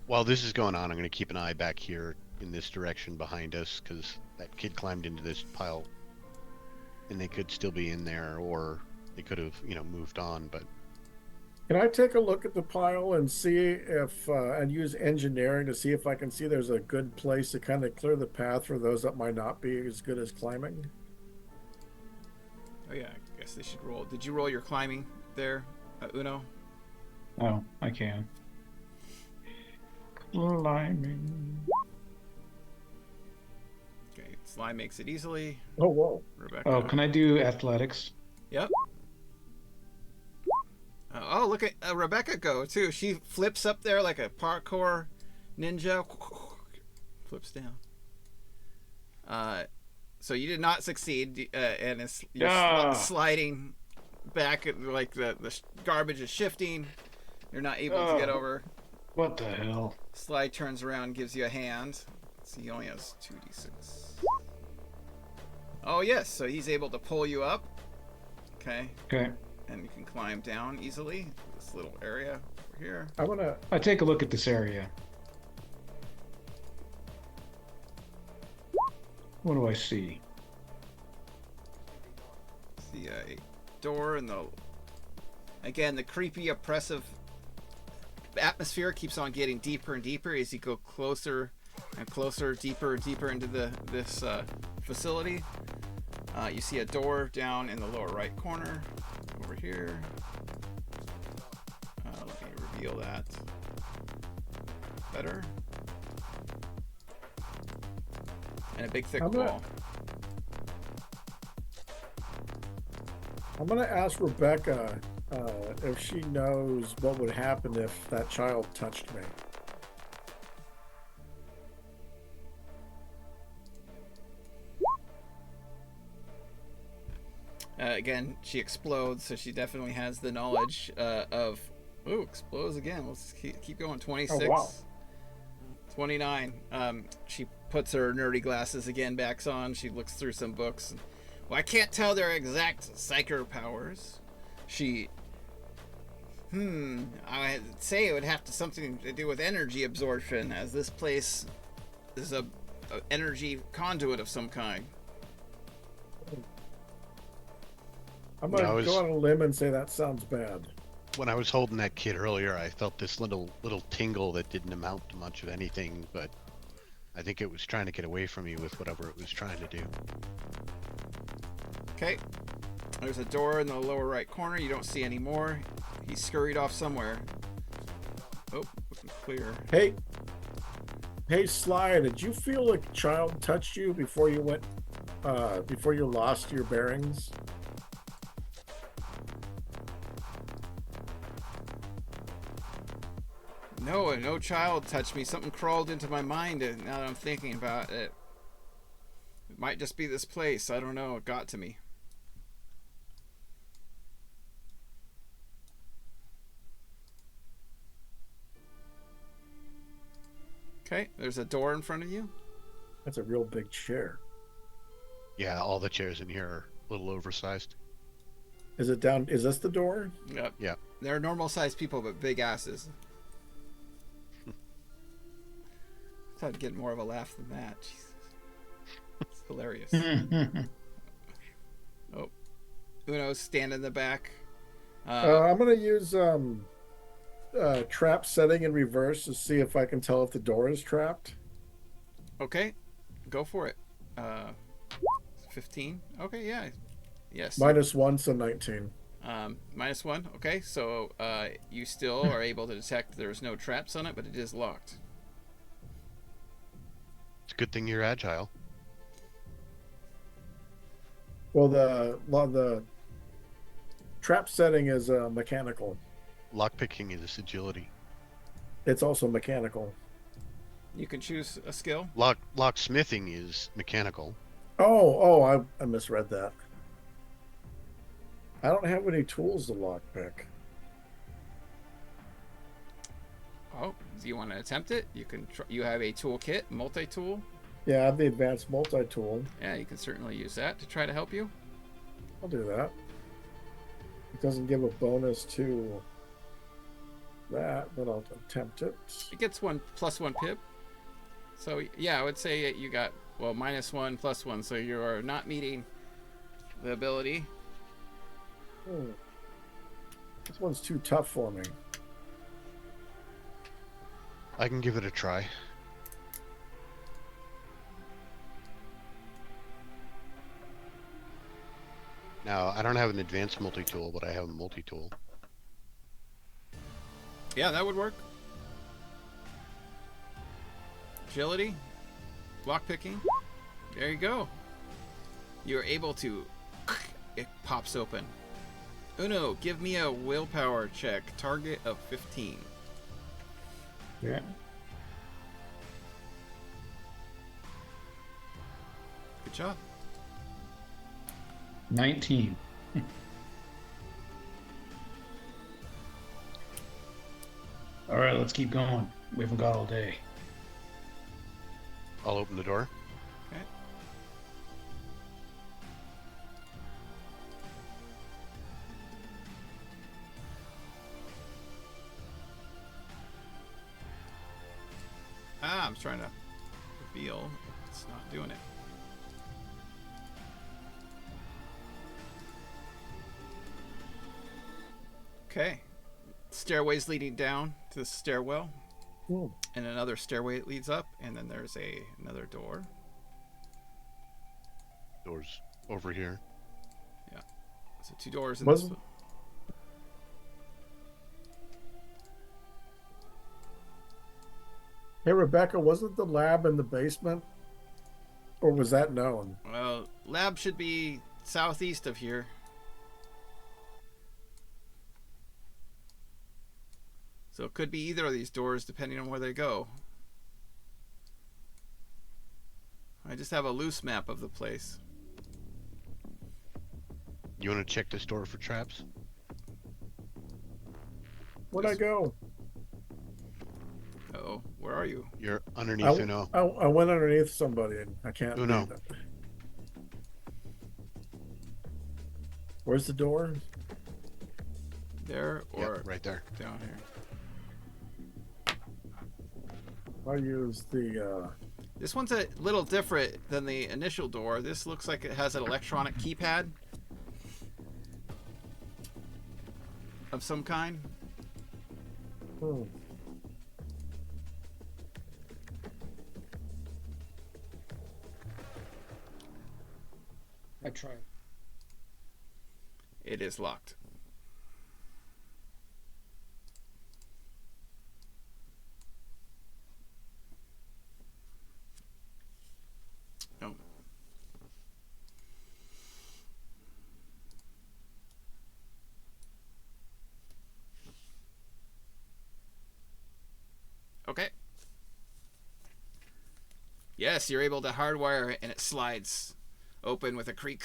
While this is going on, I'm going to keep an eye back here in this direction behind us, because that kid climbed into this pile, and they could still be in there, or they could have, moved on. But Can I take a look at the pile and see if, and use engineering to see if I can see there's a good place to kind of clear the path for those that might not be as good as climbing? Oh yeah, I guess they should roll. Did you roll your climbing there, Uno? Oh, I can. Climbing. Okay, Sly makes it easily. Oh, whoa. Rebecca. Oh, can I do athletics? Yep. Oh, look at Rebecca go too. She flips up there like a parkour ninja. Flips down. So you did not succeed, and you're sliding back, like the garbage is shifting. You're not able to get over. What the hell? Sly turns around and gives you a hand. So he only has 2d6. Oh yes, so he's able to pull you up. Okay. Okay. And you can climb down easily. This little area over here. I take a look at this area. What do I see? See a door and the creepy, oppressive atmosphere keeps on getting deeper and deeper as you go closer and closer, deeper and deeper into this facility. You see a door down in the lower right corner over here. Let me reveal that better. And a big thick wall. I'm going to ask Rebecca if she knows what would happen if that child touched me. Again, she explodes, so she definitely has the knowledge of... Ooh, explodes again. Let's keep going. 26. Oh, wow. 29. She puts her nerdy glasses again back on. She looks through some books. Well, I can't tell their exact psycho powers. I'd say it would have something to do with energy absorption, as this place is a energy conduit of some kind. I'm going to go on a limb and say that sounds bad. When I was holding that kid earlier, I felt this little tingle that didn't amount to much of anything, but I think it was trying to get away from me with whatever it was trying to do. Okay. There's a door in the lower right corner. You don't see any more. He scurried off somewhere. Oh, looking clear. Hey, Sly, did you feel like a child touched you before you went, before you lost your bearings? No child touched me. Something crawled into my mind, and now that I'm thinking about it, it might just be this place. I don't know. It got to me. Okay, there's a door in front of you. That's a real big chair. Yeah, all the chairs in here are a little oversized. Is it down? Is this the door? Yep. Yeah. They're normal-sized people, but big asses. I thought I'd get more of a laugh than that. Jesus. It's hilarious. Oh. Uno's standing in the back. I'm going to use trap setting in reverse to see if I can tell if the door is trapped. Okay. Go for it. 15. Okay, yeah. Yes. -1, so 19. -1. Okay, so you still are able to detect there's no traps on it, but it is locked. It's a good thing you're agile. Well, the trap setting is mechanical. Lockpicking is agility. It's also mechanical. You can choose a skill. Locksmithing is mechanical. Oh, I misread that. I don't have any tools to lockpick. Oh, do you want to attempt it? You can. You have a toolkit, multi-tool. Yeah, I have the advanced multi-tool. Yeah, you can certainly use that to try to help you. I'll do that. It doesn't give a bonus to that, but I'll attempt it. It gets +1 pip. So yeah, I would say you got, well, -1 +1, so you are not meeting the ability. This one's too tough for me. I can give it a try. Now, I don't have an advanced multi-tool, but I have a multi-tool. Yeah, that would work. Agility, lockpicking. There you go. You're able to. It pops open. Uno, give me a willpower check. Target of 15. Yeah. Good job. 19. All right, let's keep going. We haven't got all day. I'll open the door. Okay. I'm trying to reveal. It's not doing it. Okay. Stairways leading down to the stairwell. And another stairway leads up, and then there's another door. Doors over here. Yeah. So 2 doors in Wasn't- this. Hey, Rebecca, wasn't the lab in the basement? Or was that known? Well, lab should be southeast of here. So it could be either of these doors depending on where they go. I just have a loose map of the place. You want to check this door for traps? Where'd I go? Uh-oh, where are you? You're underneath Uno. I went underneath somebody and I can't Uno. read it. Where's the door? There or Yep, right there. down here? I use the This one's a little different than the initial door. This looks like it has an electronic keypad of some kind. I tried. It is locked. No. Okay. Yes, you're able to hardwire it and it slides open with a creak.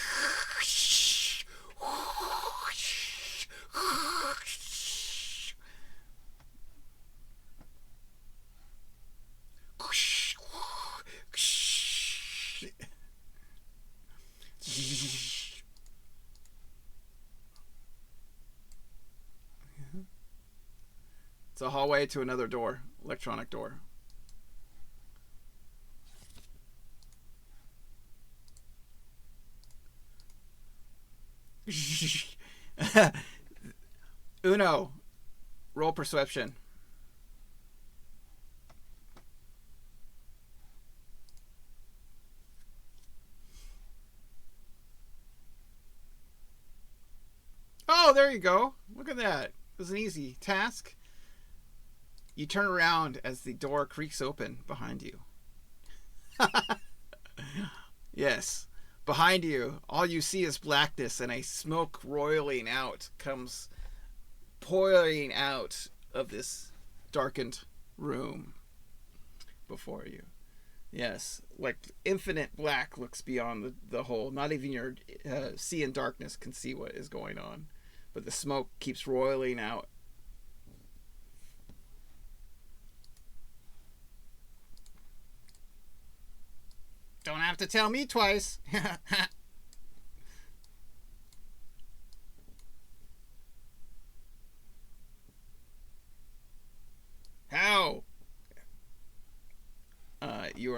It's a hallway to another door, electronic door. Uno, roll perception. Oh, there you go. Look at that. It was an easy task. You turn around as the door creaks open behind you. Yes. Behind you, all you see is blackness, and a smoke roiling out comes pouring out of this darkened room before you. Yes, like infinite black looks beyond the hole. Not even your sea and darkness can see what is going on, but the smoke keeps roiling out. Don't have to tell me twice.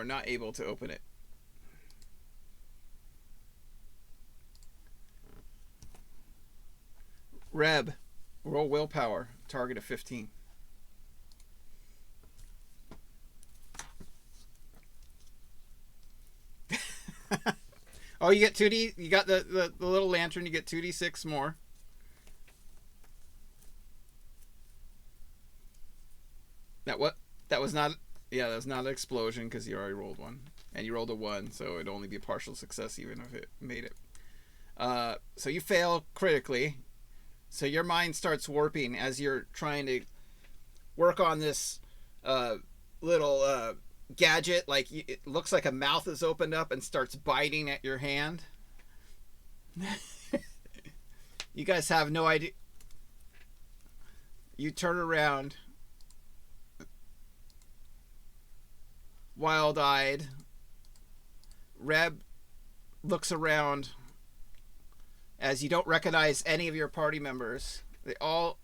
are not able to open it. Reb, roll willpower, target of 15. Oh, you get 2D. You got the little lantern. You get 2d6 more. That was not. Yeah, that was not an explosion because you already rolled one, and you rolled a 1, so it'd only be a partial success even if it made it. So you fail critically. So your mind starts warping as you're trying to work on this little gadget. Like it looks like a mouth is opened up and starts biting at your hand. You guys have no idea. You turn around, wild-eyed. Reb looks around as you don't recognize any of your party members. They all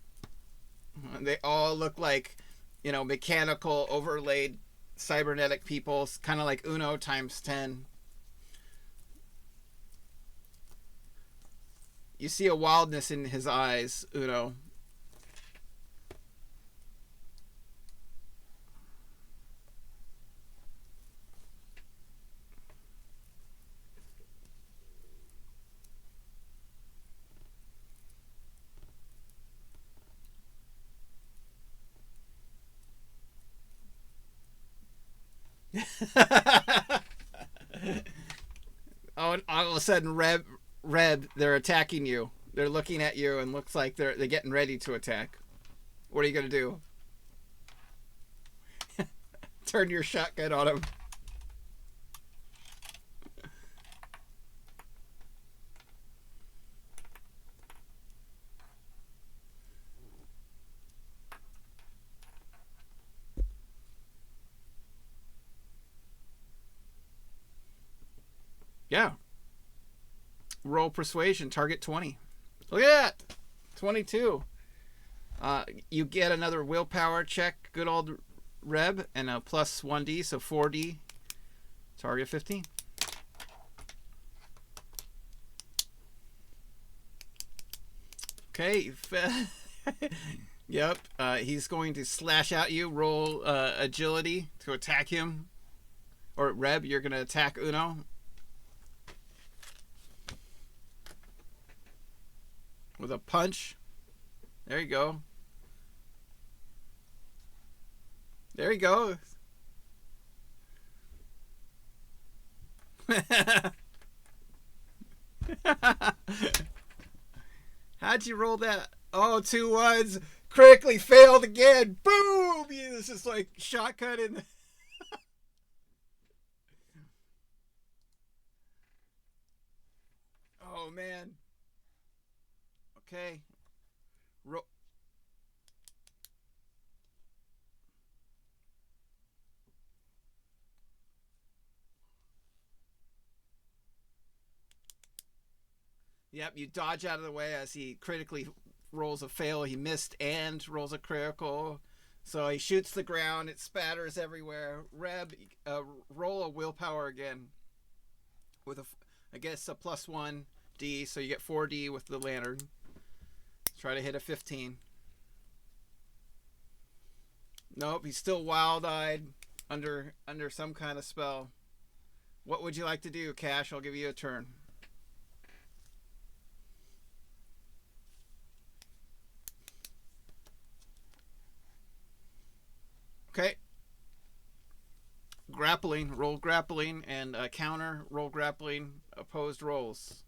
look like, mechanical overlaid cybernetic people, kind of like Uno times 10. You see a wildness in his eyes, Uno. Oh, all of a sudden, Reb, they're attacking you. They're looking at you and looks like they're getting ready to attack. What are you gonna do? Turn your shotgun on them. Yeah. Roll persuasion, target 20. Look at that! 22. You get another willpower check, good old Reb, and a plus 1d, so 4d. Target 15. Okay. Yep. He's going to slash at you. Roll agility to attack him. Or Reb, you're going to attack Uno. With a punch. There you go. There he goes. How'd you roll that? Oh, 2 1s. Critically failed again. Boom! This is like shotgun in the... Oh, man. Okay. Yep, you dodge out of the way as he critically rolls a fail. He missed and rolls a critical. So he shoots the ground. It spatters everywhere. Reb, roll a willpower again. With I guess a plus 1d, so you get 4d with the lantern. Try to hit a 15. Nope, he's still wild-eyed under some kind of spell. What would you like to do, Cash? I'll give you a turn. Okay. Grappling, roll grappling, and counter, roll grappling, opposed rolls.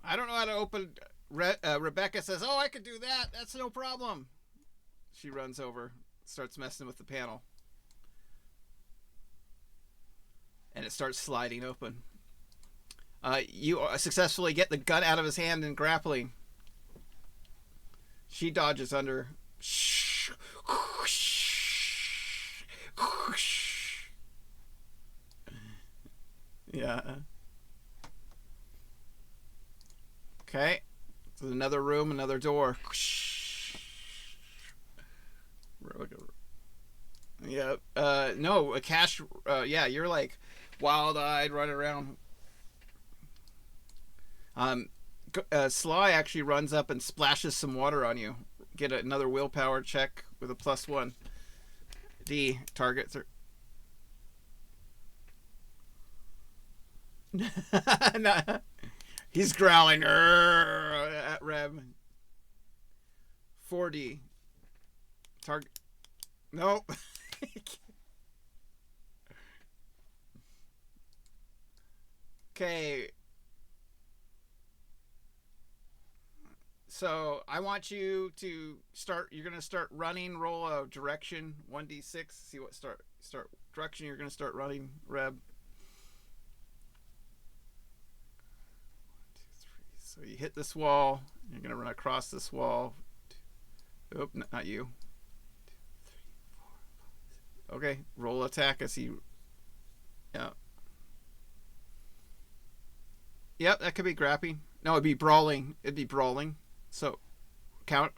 I don't know how to open... Rebecca says, oh, I could do that. That's no problem. She runs over, starts messing with the panel. And it starts sliding open. You successfully get the gun out of his hand and grappling. She dodges under. Yeah. Okay. There's another room, another door. Yeah. No, a cash. Yeah, you're like wild-eyed, running around. Sly actually runs up and splashes some water on you. Get another willpower check with a +1. D targets are. Nah, he's growling at Reb. 4D target. Nope. Okay. So I want you to start. You're gonna start running. Roll a direction 1d6. See what start direction you're gonna start running. Reb. 1, 2, 3. So you hit this wall. You're gonna run across this wall. Oop, not you. 2, 3, 4, 5, 6. Okay, roll attack as he. Yeah. Yep, that could be grappling. No, it'd be brawling. It'd be brawling. So, count.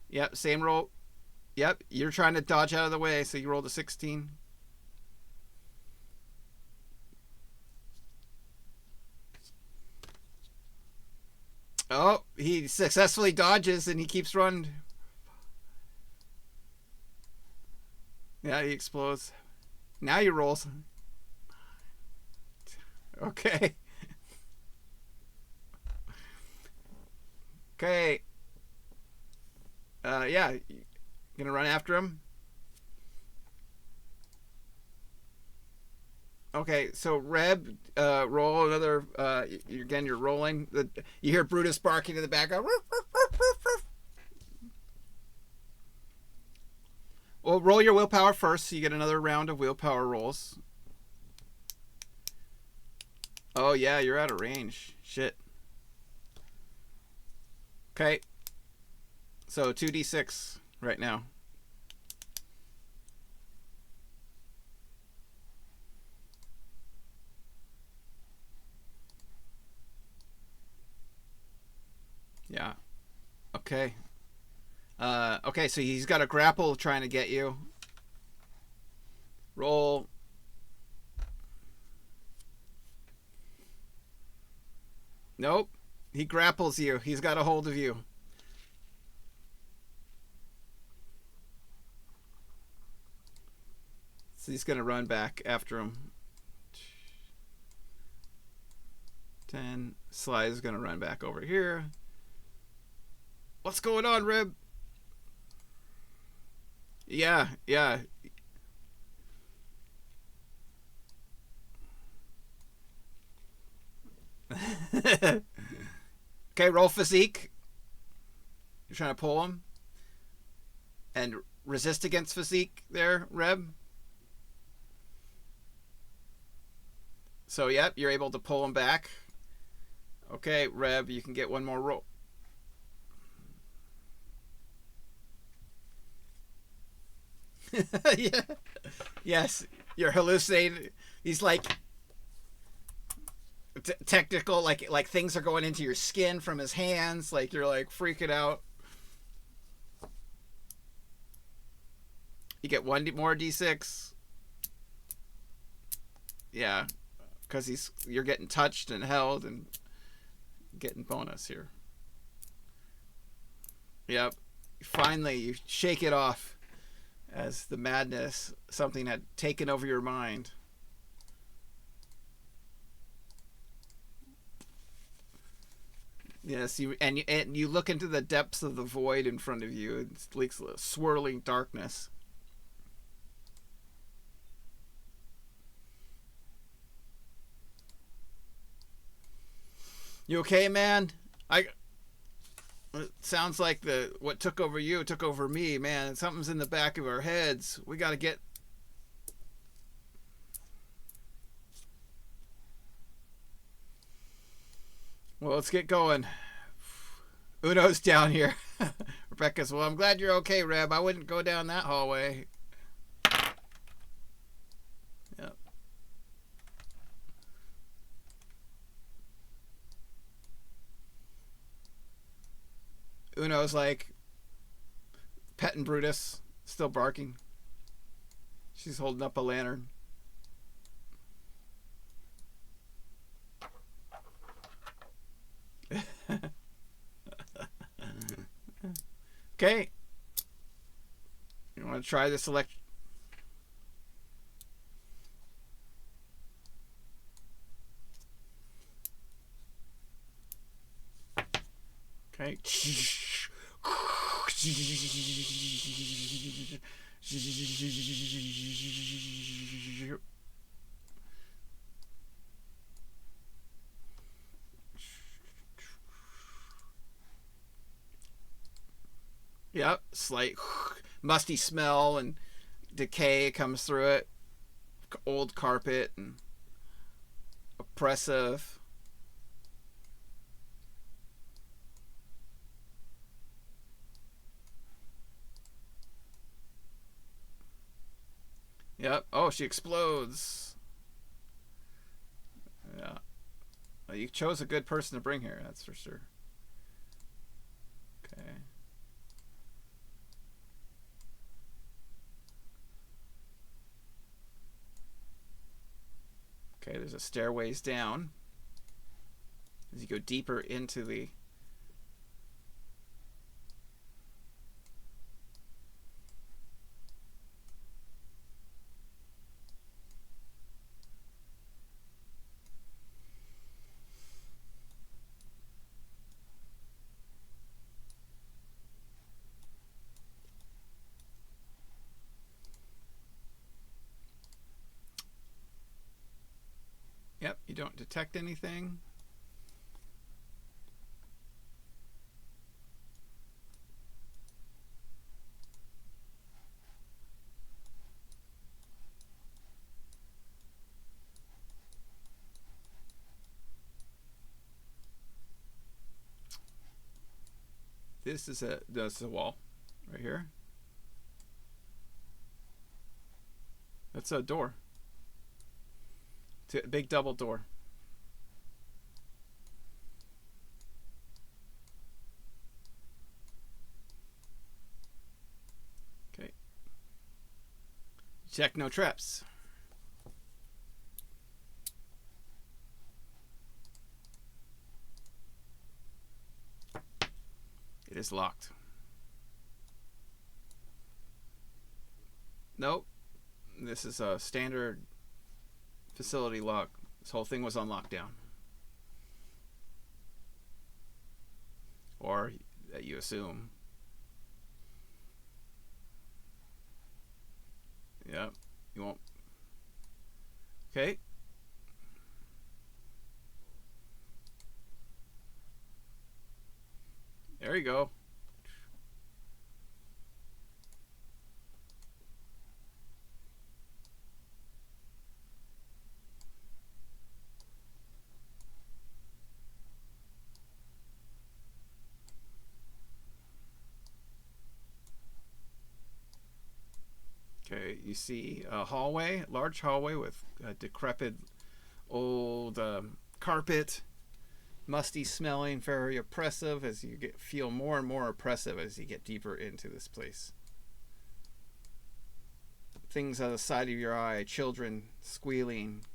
Yep, same roll. Yep, you're trying to dodge out of the way, so you rolled a 16. Oh, he successfully dodges and he keeps running. Yeah, he explodes. Now he rolls. Okay. Okay. Yeah, you gonna run after him? Okay, so Reb, roll another. Again, you're rolling. You hear Brutus barking in the background. Well, roll your willpower first, so you get another round of willpower rolls. Oh yeah, you're out of range. Shit. Okay. So 2d6 right now. Yeah. Okay. Okay, so he's got a grapple trying to get you. Roll. Nope. He grapples you. He's got a hold of you. So he's going to run back after him. 10. Sly is going to run back over here. What's going on, Rib? Yeah, yeah. Okay, roll physique. You're trying to pull him. And resist against physique there, Reb. So, yep, you're able to pull him back. Okay, Reb, you can get one more roll. Yeah. Yes, you're hallucinating. He's like technical, like things are going into your skin from his hands. Like you're like freaking out. You get one more d6. Yeah, because you're getting touched and held and getting bonus here. Yep. Finally, you shake it off. As the madness, something had taken over your mind. Yes, you look into the depths of the void in front of you. It's like swirling darkness. You okay, man? It sounds like what took over you took over me, man. Something's in the back of our heads. We got to get. Well, let's get going. Uno's down here. Rebecca's, well, I'm glad you're okay, Reb. I wouldn't go down that hallway. Yep. is like petting Brutus, still barking. She's holding up a lantern. Okay. You want to try this Okay. Yep, slight musty smell and decay comes through it. Old carpet and oppressive. Yep. Oh, she explodes. Yeah. Well, you chose a good person to bring here, that's for sure. Okay. Okay, there's a stairways down. As you go deeper into the... Yep, you don't detect anything. This is a wall right here. That's a door. It's a big double door. Okay. Check no traps. It is locked. Nope. This is a standard facility lock. This whole thing was on lockdown. Or that you assume. Yep. You won't. Okay. There you go. Okay, you see a hallway, large hallway with a decrepit old carpet, musty smelling, very oppressive as you feel more and more oppressive as you get deeper into this place. Things on the side of your eye, children squealing,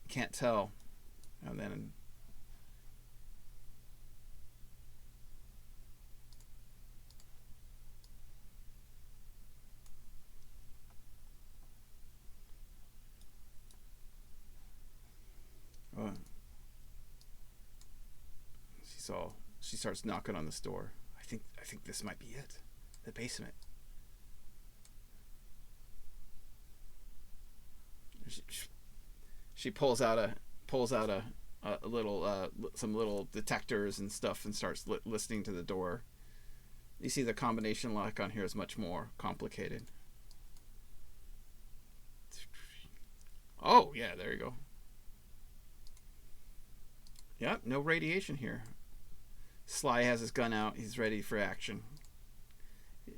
can't tell. And then she starts knocking on this door. I think this might be it. The basement. She pulls out a little some little detectors and stuff and starts listening to the door. You see the combination lock on here is much more complicated. Oh yeah, there you go. Yep, no radiation here. Sly has his gun out. He's ready for action.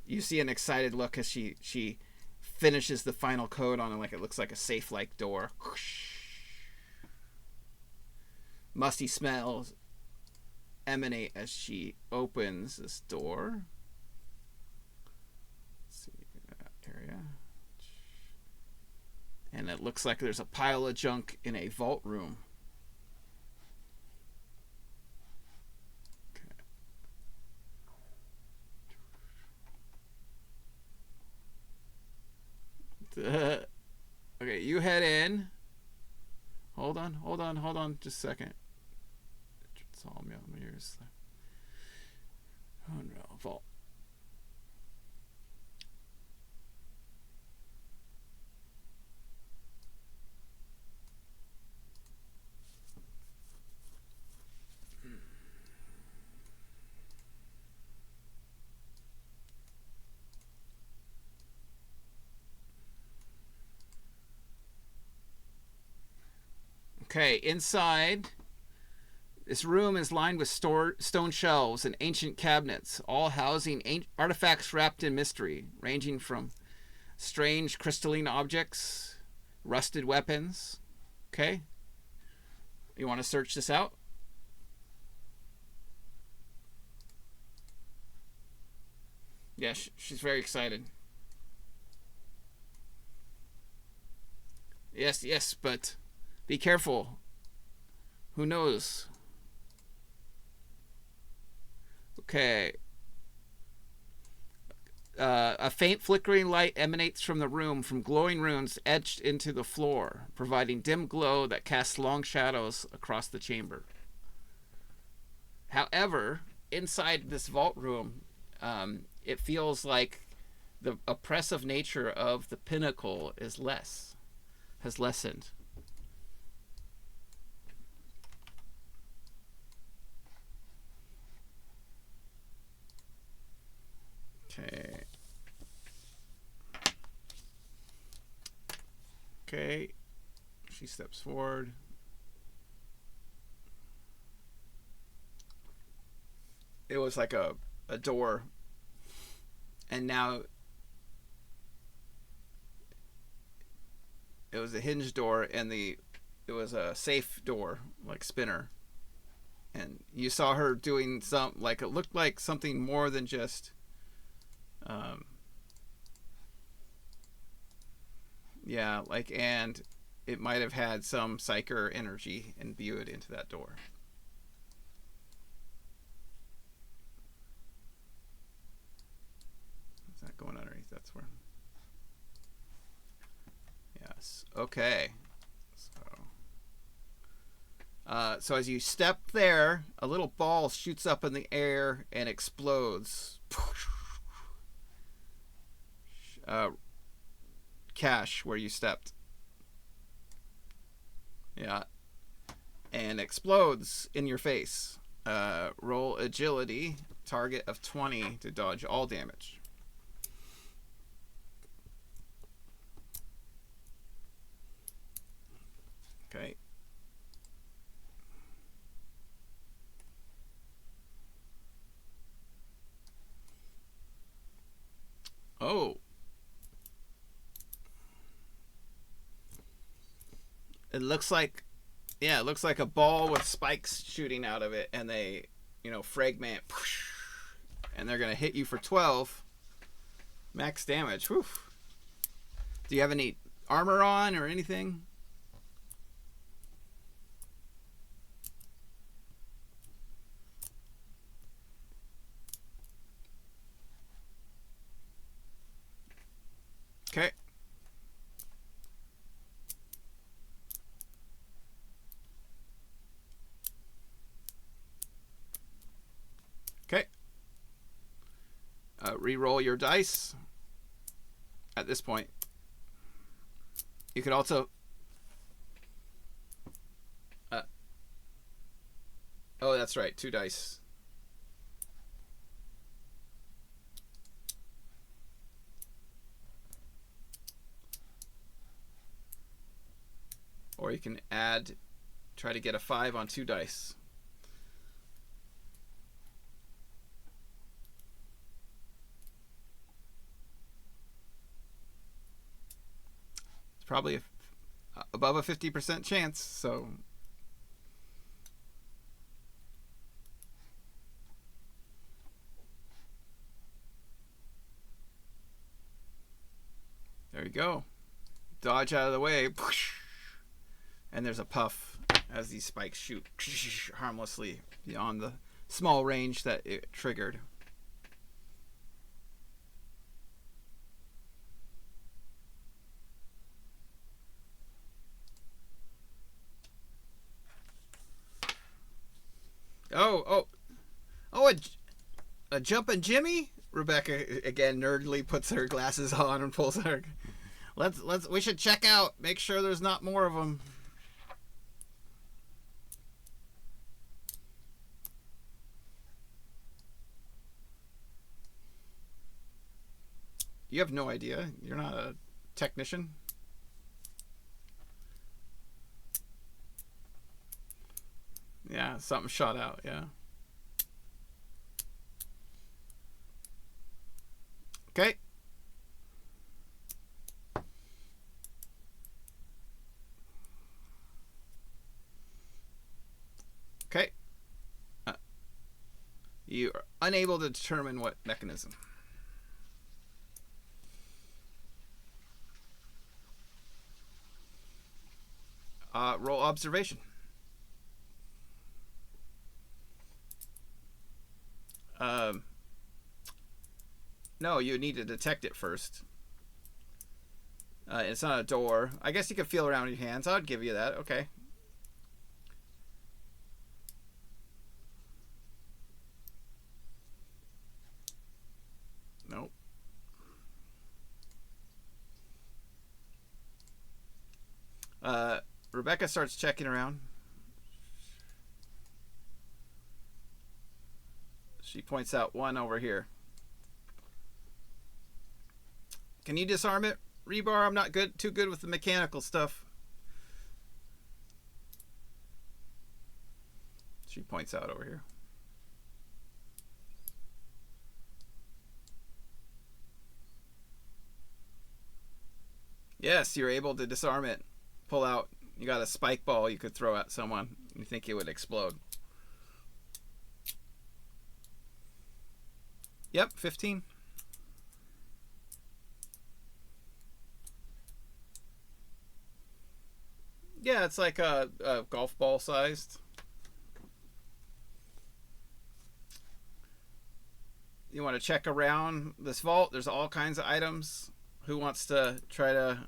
You see an excited look as she finishes the final code on it, like it looks like a safe-like door. Musty smells. emanate as she opens this door. Let's see that area. And it looks like there's a pile of junk in a vault room. Okay. Okay, you head in. Hold on, just a second. Oh no, vault. Okay, inside, this room is lined with stone shelves and ancient cabinets, all housing artifacts wrapped in mystery, ranging from strange crystalline objects, rusted weapons. Okay? You want to search this out? Yeah, she's very excited. Yes, but be careful. Who knows? Okay. A faint flickering light emanates from the room from glowing runes etched into the floor, providing dim glow that casts long shadows across the chamber. However, inside this vault room, it feels like the oppressive nature of the pinnacle has lessened. Okay. She steps forward. It was like a door. And now it was a hinge door, and it was a safe door, like spinner. And you saw her doing it looked like something more than just and it might have had some psyker energy imbued into that door. Is that going underneath? That's where. Yes. Okay. So as you step there, a little ball shoots up in the air and explodes. Cash where you stepped. Yeah. And explodes in your face. Roll agility, target of 20 to dodge all damage. Okay. Oh. It looks like a ball with spikes shooting out of it, and they, fragment, and they're gonna hit you for 12 max damage. Whew. Do you have any armor on or anything? Okay. Okay. Re-roll your dice at this point. You could also... oh, that's right. 2 dice. Or you can try to get a 5 on 2 dice. It's probably above a 50% chance, so... There you go. Dodge out of the way. And there's a puff as these spikes shoot harmlessly beyond the small range that it triggered. Oh, a jumpin' Jimmy? Rebecca again nerdily puts her glasses on and pulls her. We should check out. Make sure there's not more of them. You have no idea. You're not a technician. Yeah, something shot out, yeah. Okay. Okay. You are unable to determine what mechanism. Roll observation. No, you need to detect it first. It's not a door. I guess you could feel around with your hands. I would give you that. Okay. Nope. Rebecca starts checking around. She points out one over here. Can you disarm it, Rebar? I'm not too good with the mechanical stuff. She points out over here. Yes, you're able to disarm it. Pull out. You got a spike ball you could throw at someone. You think it would explode. Yep, 15. Yeah, it's like a golf ball sized. You want to check around this vault? There's all kinds of items. Who wants to try to...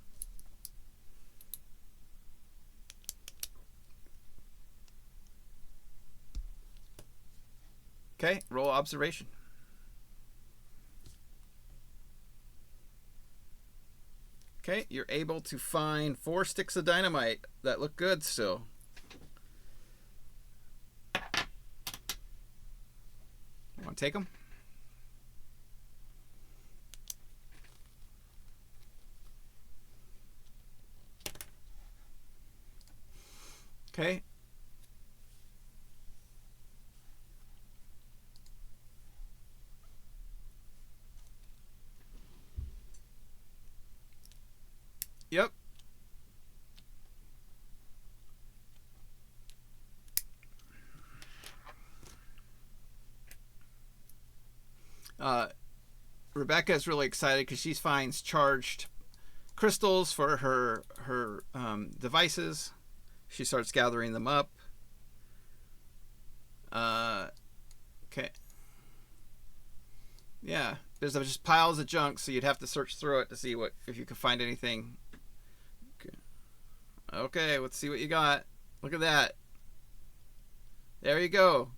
Okay, roll observation. Okay, you're able to find 4 sticks of dynamite that look good still. You want to take them? Okay. Yep. Rebecca is really excited because she finds charged crystals for her devices. She starts gathering them up. Okay. Yeah, there's just piles of junk, so you'd have to search through it to see if you can find anything. Okay, let's see what you got. Look at that. There you go.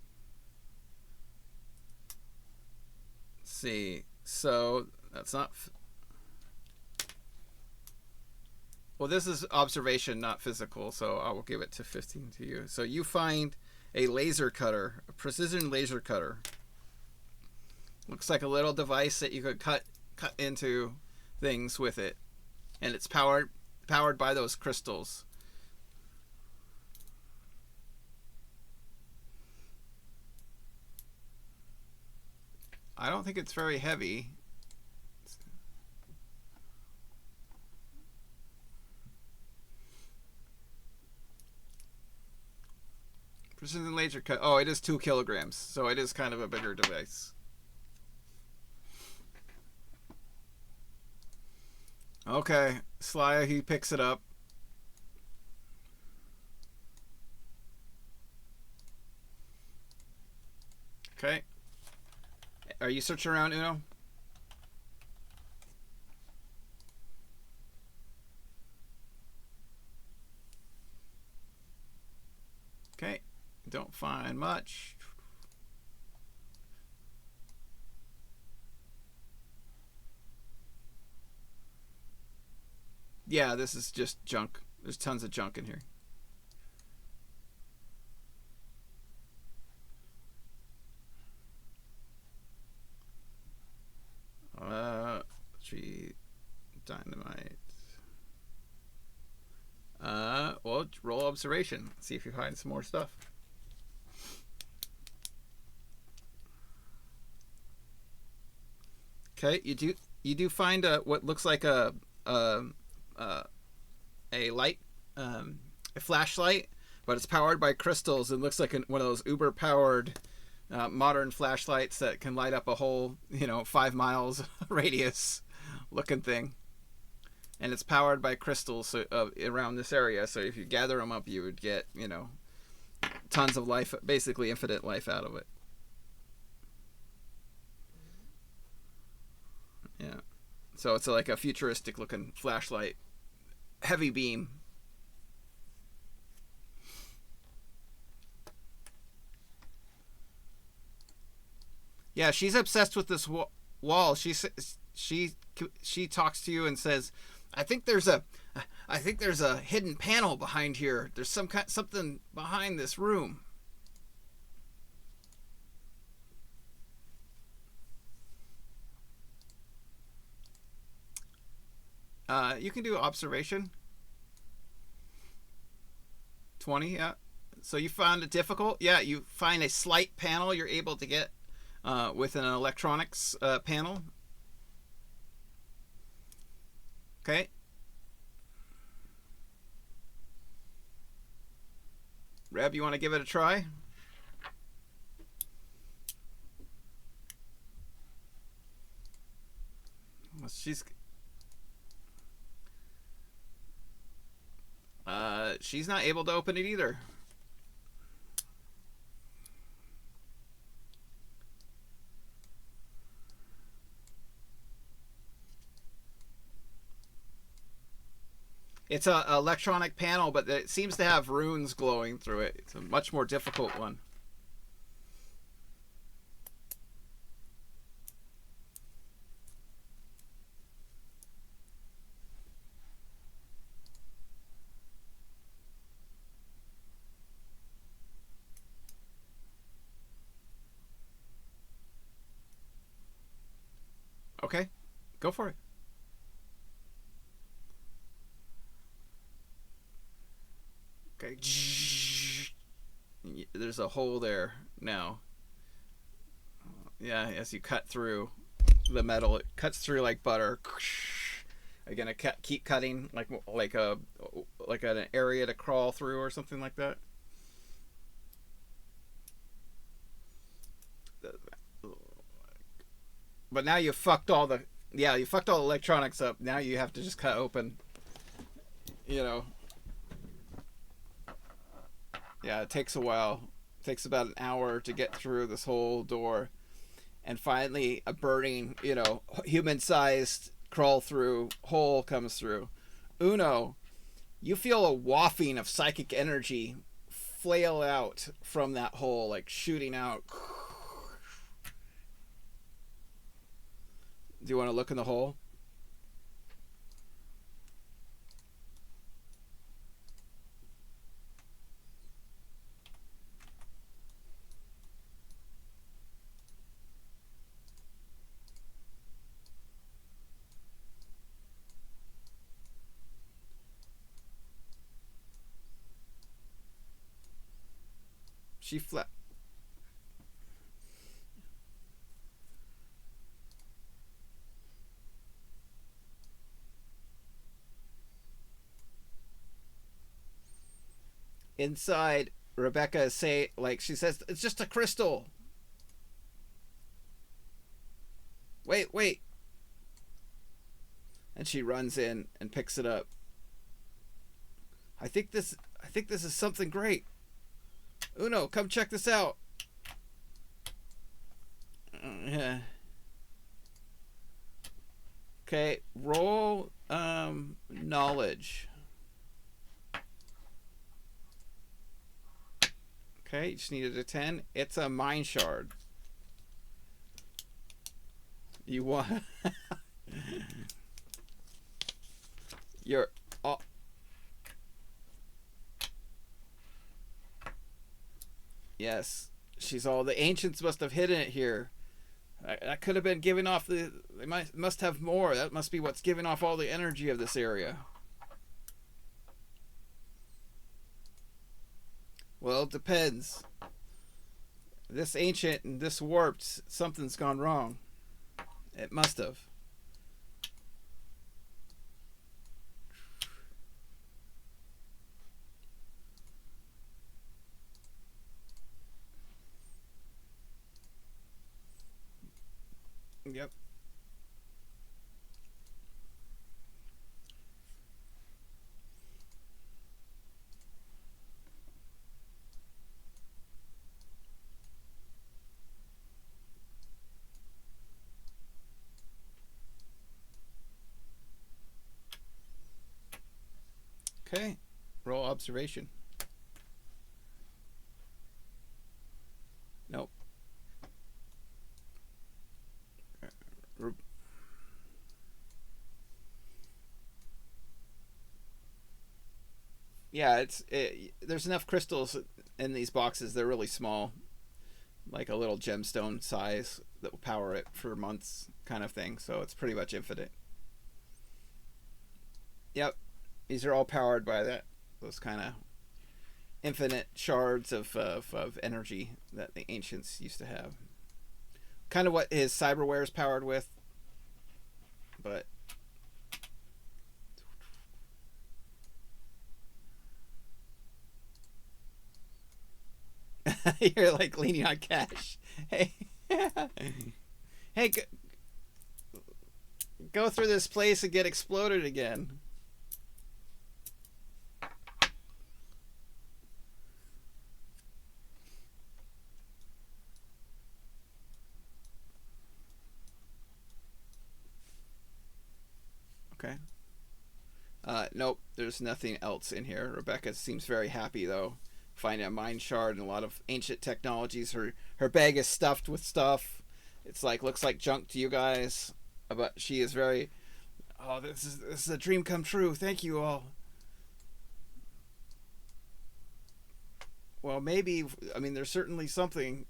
Let's see. So that's not. Well, this is observation, not physical, so I will give it to 15 to you. So you find a laser cutter, a precision laser cutter. Looks like a little device that you could cut into things with it, and it's powered by those crystals. I don't think it's very heavy. Precision laser cut. Oh, it is 2 kilograms, so it is kind of a bigger device. Okay, Sly, he picks it up. Okay. Are you searching around, Uno? Okay. Don't find much. Yeah, this is just junk. There's tons of junk in here. Tree dynamite. Well, roll observation. See if you find some more stuff. Okay, you do find what looks like a light, a flashlight, but it's powered by crystals and looks like one of those uber powered modern flashlights that can light up a whole 5 miles radius looking thing. And it's powered by crystals around this area, so if you gather them up, you would get tons of life, basically infinite life out of it. Yeah, so it's like a futuristic looking flashlight, heavy beam. Yeah, she's obsessed with this wall. She talks to you and says, I think there's a hidden panel behind here. There's something behind this room. You can do observation. 20, yeah. So you found it difficult? Yeah, you find a slight panel you're able to get with an electronics panel. Okay. Reb, you want to give it a try? Well, she's not able to open it either. It's an electronic panel, but it seems to have runes glowing through it. It's a much more difficult one. Okay, go for it. Okay. There's a hole there now. Yeah, as you cut through the metal, it cuts through like butter. Are you gonna keep cutting like an area to crawl through or something like that? But now you fucked all the electronics up. Now you have to just cut open. Yeah, it takes a while. It takes about an hour to get through this whole door. And finally, a burning, human-sized crawl-through hole comes through. Uno, you feel a wafting of psychic energy flail out from that hole, like shooting out. Do you want to look in the hole? She flat. Inside, Rebecca is she says, it's just a crystal. Wait. And she runs in and picks it up. I think this is something great. Uno, come check this out. Yeah. Okay, roll knowledge. Okay, you just needed a 10. It's a mind shard. You want you're yes, she's all, the ancients must have hidden it here. That could have been giving off they must have more. That must be what's giving off all the energy of this area. Well, it depends. This ancient and this warped, something's gone wrong. It must have. Yep. Okay. Roll observation. Nope. Yeah, there's enough crystals in these boxes. They're really small, like a little gemstone size that will power it for months, kind of thing. So it's pretty much infinite. Yep, these are all powered by those kind of infinite shards of energy that the ancients used to have. Kind of what his cyberware is powered with, but. You're like leaning on cash. Hey, hey, go through this place and get exploded again. Okay. Nope, there's nothing else in here. Rebecca seems very happy though, finding a mind shard and a lot of ancient technologies. Her bag is stuffed with stuff. It's like, looks like junk to you guys, but she is very, oh, this is a dream come true. Thank you all. Well, maybe, I mean, there's certainly something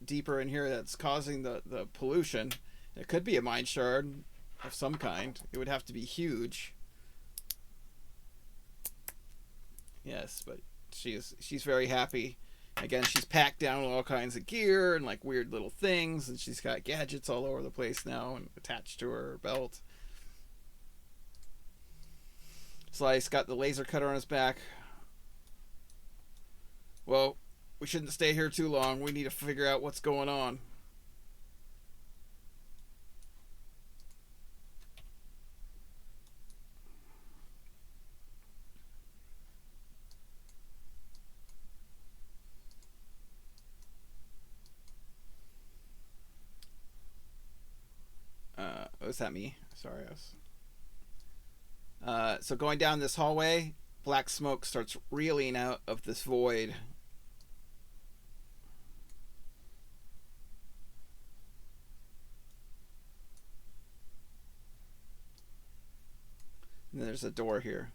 deeper in here that's causing the pollution. It could be a mind shard of some kind. It would have to be huge. Yes, but she's very happy. Again, she's packed down all kinds of gear and like weird little things, and she's got gadgets all over the place now and attached to her belt. Slice got the laser cutter on his back. Well, we shouldn't stay here too long. We need to figure out what's going on. Was that me? Sorry, I was. So going down this hallway, black smoke starts reeling out of this void. And there's a door here.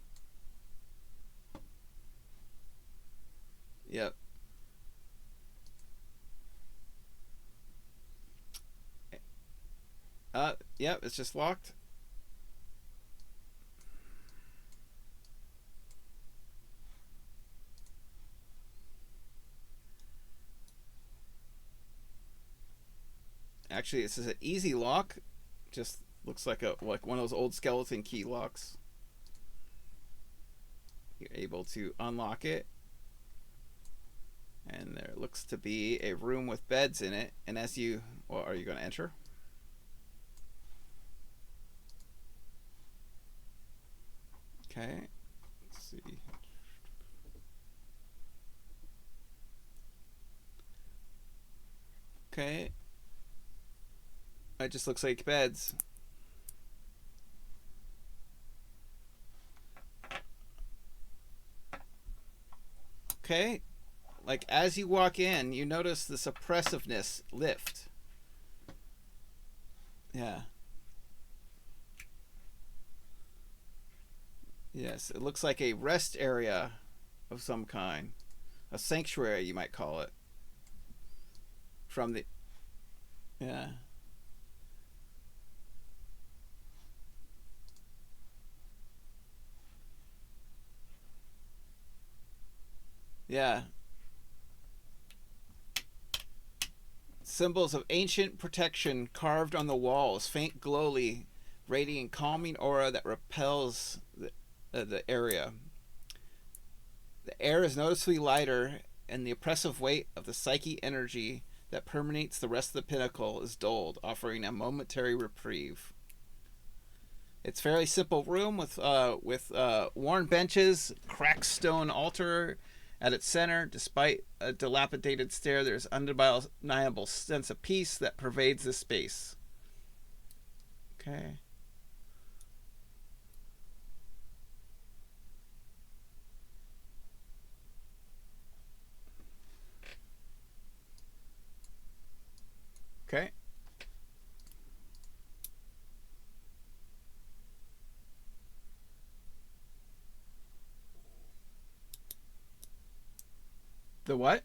Yep. Yep, it's just locked. Actually, this is an easy lock. Just looks like one of those old skeleton key locks. You're able to unlock it. And there looks to be a room with beds in it. And as you, well, are you going to enter? Okay. Let's see. Okay. It just looks like beds. Okay. Like as you walk in, you notice this oppressiveness lift. Yeah. Yes, it looks like a rest area of some kind. A sanctuary, you might call it. From the... Yeah. Yeah. Symbols of ancient protection carved on the walls, faint glowly, radiating calming aura that repels the area. The air is noticeably lighter, and the oppressive weight of the psyche energy that permeates the rest of the pinnacle is dulled, offering a momentary reprieve. It's a fairly simple room with worn benches, cracked stone altar at its center. Despite a dilapidated stair, there's an undeniable sense of peace that pervades the space. Okay. Okay. The what?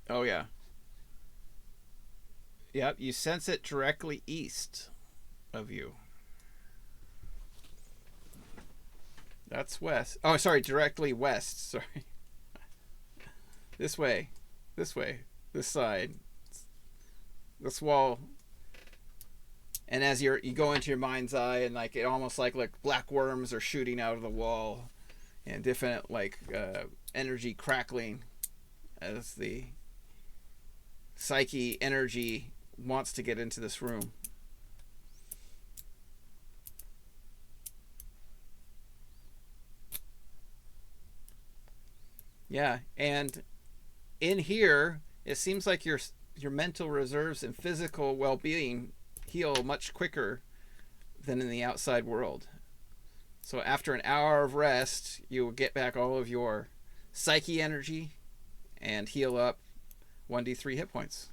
Oh, yeah. Yep, you sense it directly east of you. That's west. Oh, sorry, directly west. Sorry. This way. This way. This side. This wall. And as you go into your mind's eye, and like it almost like black worms are shooting out of the wall, and different energy crackling as the psyche energy wants to get into this room. Yeah, and in here, it seems like your mental reserves and physical well-being heal much quicker than in the outside world. So after an hour of rest, you will get back all of your psyche energy and heal up 1d3 hit points.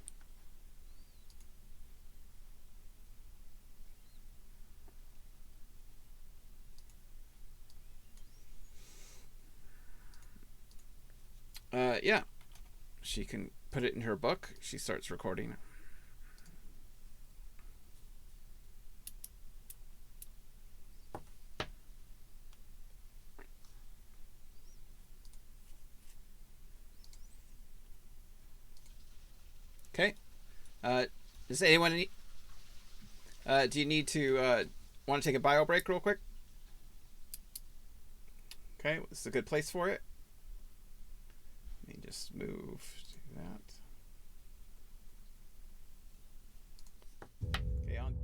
Yeah, she can put it in her book. She starts recording. Okay. Does anyone need... do you need to want to take a bio break real quick? Okay, this is a good place for it. Let me just move to that. Okay, on.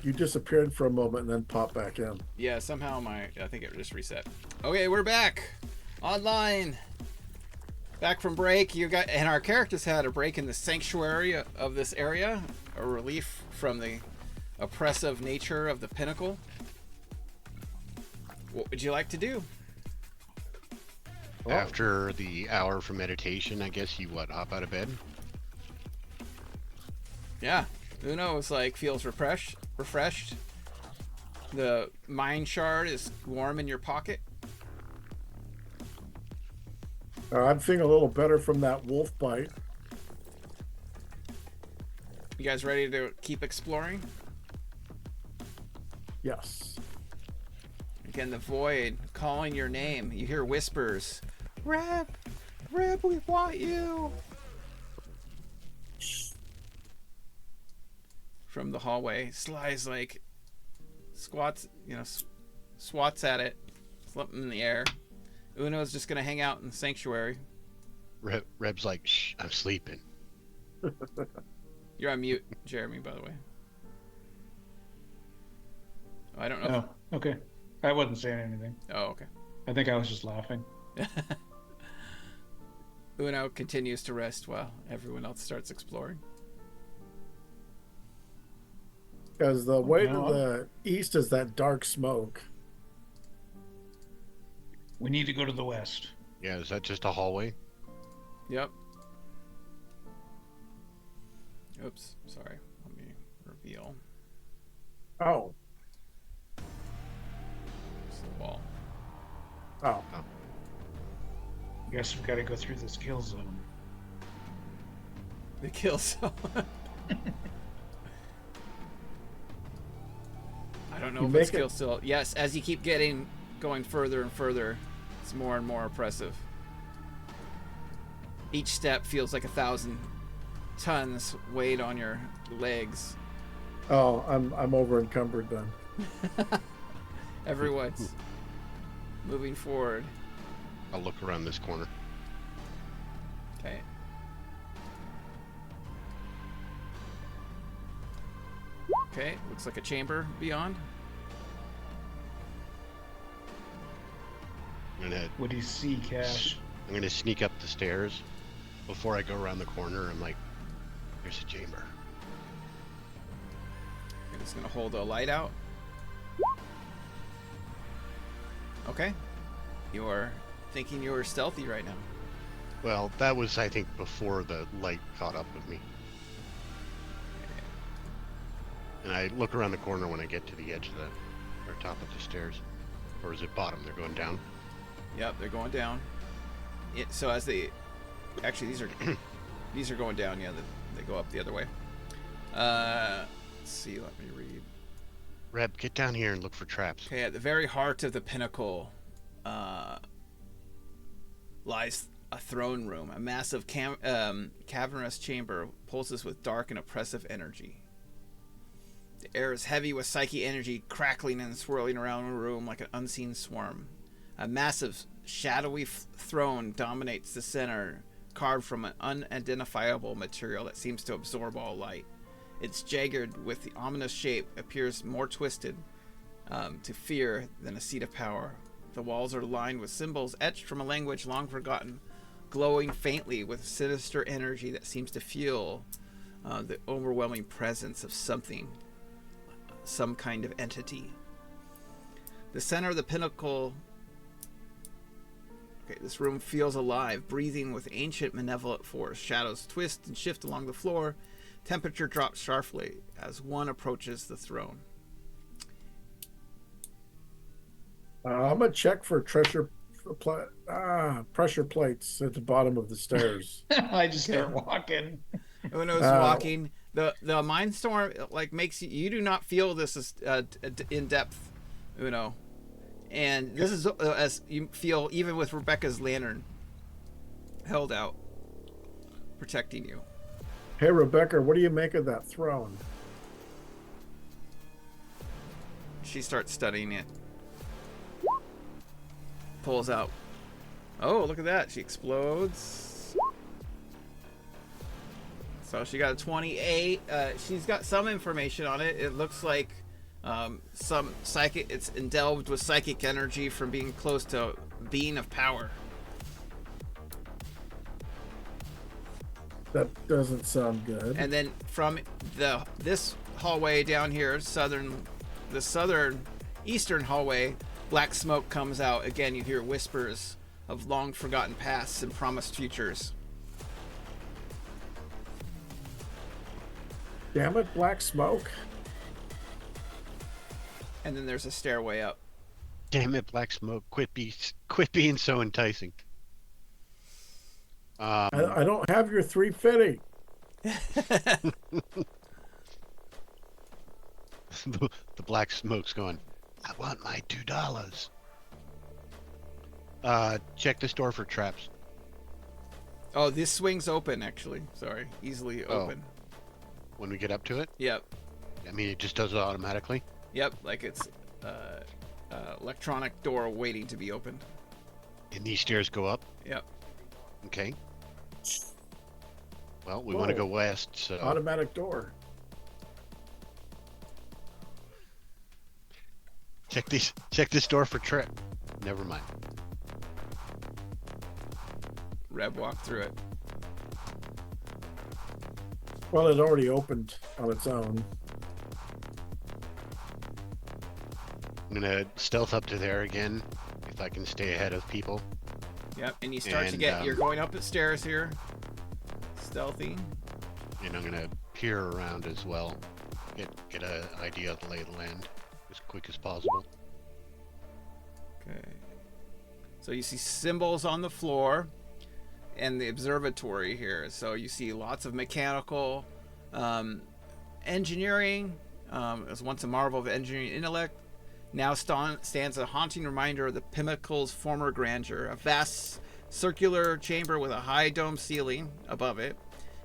you disappeared for a moment and then popped back in. Yeah, somehow I think it just reset. Okay, we're back online. Back from break. And our characters had a break in the sanctuary of this area, a relief from the oppressive nature of the pinnacle. What would you like to do? After the hour for meditation, I guess you hop out of bed? Yeah. Uno is feels refreshed. The mind shard is warm in your pocket. I'm feeling a little better from that wolf bite. You guys ready to keep exploring? Yes. Again, the void calling your name. You hear whispers. Reb, we want you. From the hallway, Sly's swats at it, something in the air. Uno's just gonna hang out in the sanctuary. Reb's like, shh, I'm sleeping. You're on mute, Jeremy, by the way. Oh, I don't know. Oh, okay. I wasn't saying anything. Oh, okay. I think I was just laughing. Uno continues to rest while everyone else starts exploring. Because the way to the east is that dark smoke. We need to go to the west. Yeah, is that just a hallway? Yep. Oops, sorry. Let me reveal. Oh. It's the wall. Oh. I guess we've got to go through this kill zone. The kill zone. I don't know if it's kill still. Yes, as you keep going further and further, it's more and more oppressive. Each step feels like 1,000 tons weight on your legs. Oh, I'm over encumbered then. Everyone's moving forward. I'll look around this corner. Okay. Okay, looks like a chamber beyond. What do you see, Cash? I'm gonna sneak up the stairs before I go around the corner. I'm like, there's a chamber. I'm just gonna hold a light out. Okay. You're thinking you're stealthy right now. Well, that was, I think, before the light caught up with me. And I look around the corner when I get to the edge of or top of the stairs. Or is it bottom? They're going down? Yep, they're going down. So as they... Actually, these are going down, yeah. They go up the other way. Let's see, let me read. Reb, get down here and look for traps. Okay, at the very heart of the pinnacle lies a throne room, a massive cavernous chamber pulses with dark and oppressive energy. The air is heavy with psyche energy crackling and swirling around the room like an unseen swarm. A massive, shadowy throne dominates the center, carved from an unidentifiable material that seems to absorb all light. Its jagged with the ominous shape appears more twisted to fear than a seat of power. The walls are lined with symbols etched from a language long forgotten, glowing faintly with sinister energy that seems to fuel the overwhelming presence of something, some kind of entity. The center of the pinnacle... Okay, this room feels alive, breathing with ancient malevolent force. Shadows twist and shift along the floor. Temperature drops sharply as one approaches the throne. I'm gonna check for pressure plates at the bottom of the stairs. I just start walking. Uno's walking. The Mindstorm makes you do not feel this is in depth, Uno, and this is as you feel even with Rebecca's lantern held out, protecting you. Hey Rebecca, what do you make of that throne? She starts studying it. Pulls out. Oh, look at that. She explodes. So she got a 28. She's got some information on it. It looks like Some psychic. It's endowed with psychic energy from being close to a being of power. That doesn't sound good. And then from this hallway down here, the eastern hallway, black smoke comes out. Again, you hear whispers of long forgotten pasts and promised futures. Damn it, black smoke. And then there's a stairway up. Damn it, black smoke! Quit being so enticing. I don't have your 350. The black smoke's going, I want my $2. Check this door for traps. Oh, this swing's open, actually. Sorry. Easily open. When we get up to it? Yep. I mean, it just does it automatically? Yep, like it's electronic door waiting to be opened. And these stairs go up? Yep. Okay. Well, we want to go west, so... Automatic door. Check this door for trap. Never mind. Reb walked through it. Well, it already opened on its own. I'm gonna stealth up to there again, if I can stay ahead of people. Yep, and you start to get... You're going up the stairs here. Stealthy. And I'm gonna peer around as well. Get an idea of the lay of the land as quick as possible. Okay. So you see symbols on the floor and the observatory here. So you see lots of mechanical engineering. It was once a marvel of engineering intellect. Now stands a haunting reminder of the pinnacle's former grandeur. A vast circular chamber with a high dome ceiling above it.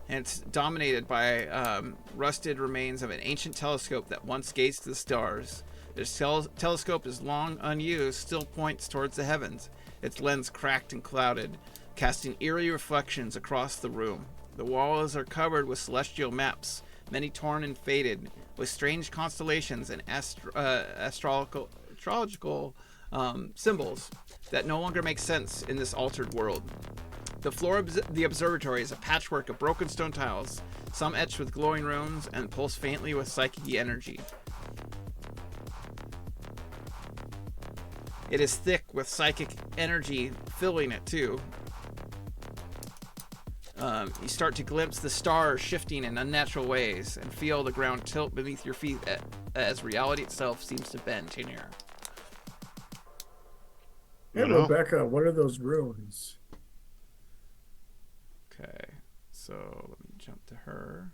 And it's dominated by rusted remains of an ancient telescope that once gazed to the stars. This telescope is long unused, still points towards the heavens. Its lens cracked and clouded, casting eerie reflections across the room. The walls are covered with celestial maps, many torn and faded, with strange constellations and astrological symbols that no longer make sense in this altered world. The floor of the observatory is a patchwork of broken stone tiles, some etched with glowing runes and pulse faintly with psychic energy. It is thick with psychic energy filling it too. You start to glimpse the stars shifting in unnatural ways and feel the ground tilt beneath your feet as reality itself seems to bend in here. Hey, Rebecca, what are those runes? Okay, so let me jump to her.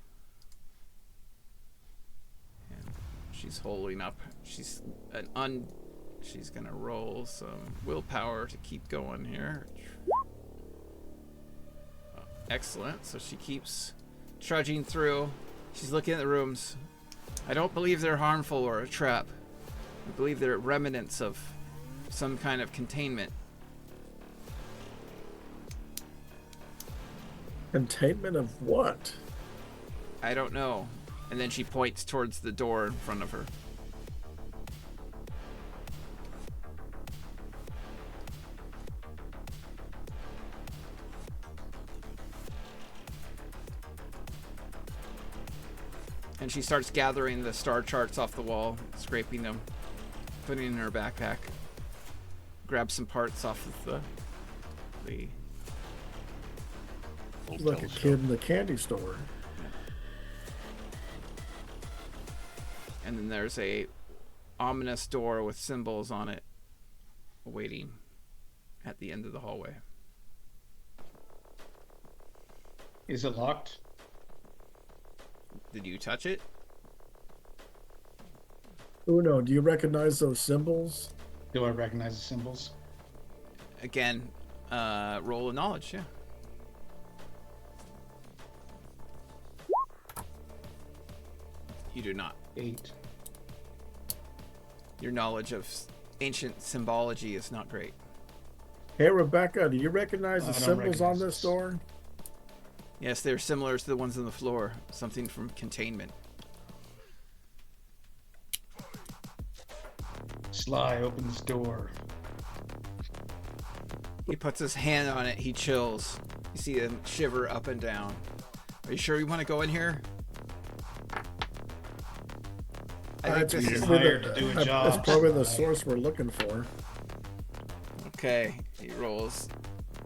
And she's holding up. She's gonna roll some willpower to keep going here. Oh, excellent. So she keeps trudging through. She's looking at the rooms. I don't believe they're harmful or a trap. I believe they're remnants of some kind of containment. Containment of what? I don't know. And then she points towards the door in front of her. And she starts gathering the star charts off the wall, scraping them, putting them in her backpack. Grab some parts off of the like a kid in the candy store. And then there's a ominous door with symbols on it waiting at the end of the hallway. Is it locked? Did you touch it? Uno, do you recognize those symbols? Do I recognize the symbols? Again, roll a knowledge, yeah. You do not. 8. Your knowledge of ancient symbology is not great. Hey, Rebecca, do you recognize the I don't symbols on recognize this door? Yes, they're similar to the ones on the floor. Something from containment. Sly, open this door. He puts his hand on it. He chills. You see him shiver up and down. Are you sure you want to go in here? I think this is hired to do a job. That's probably the source we're looking for. okay. He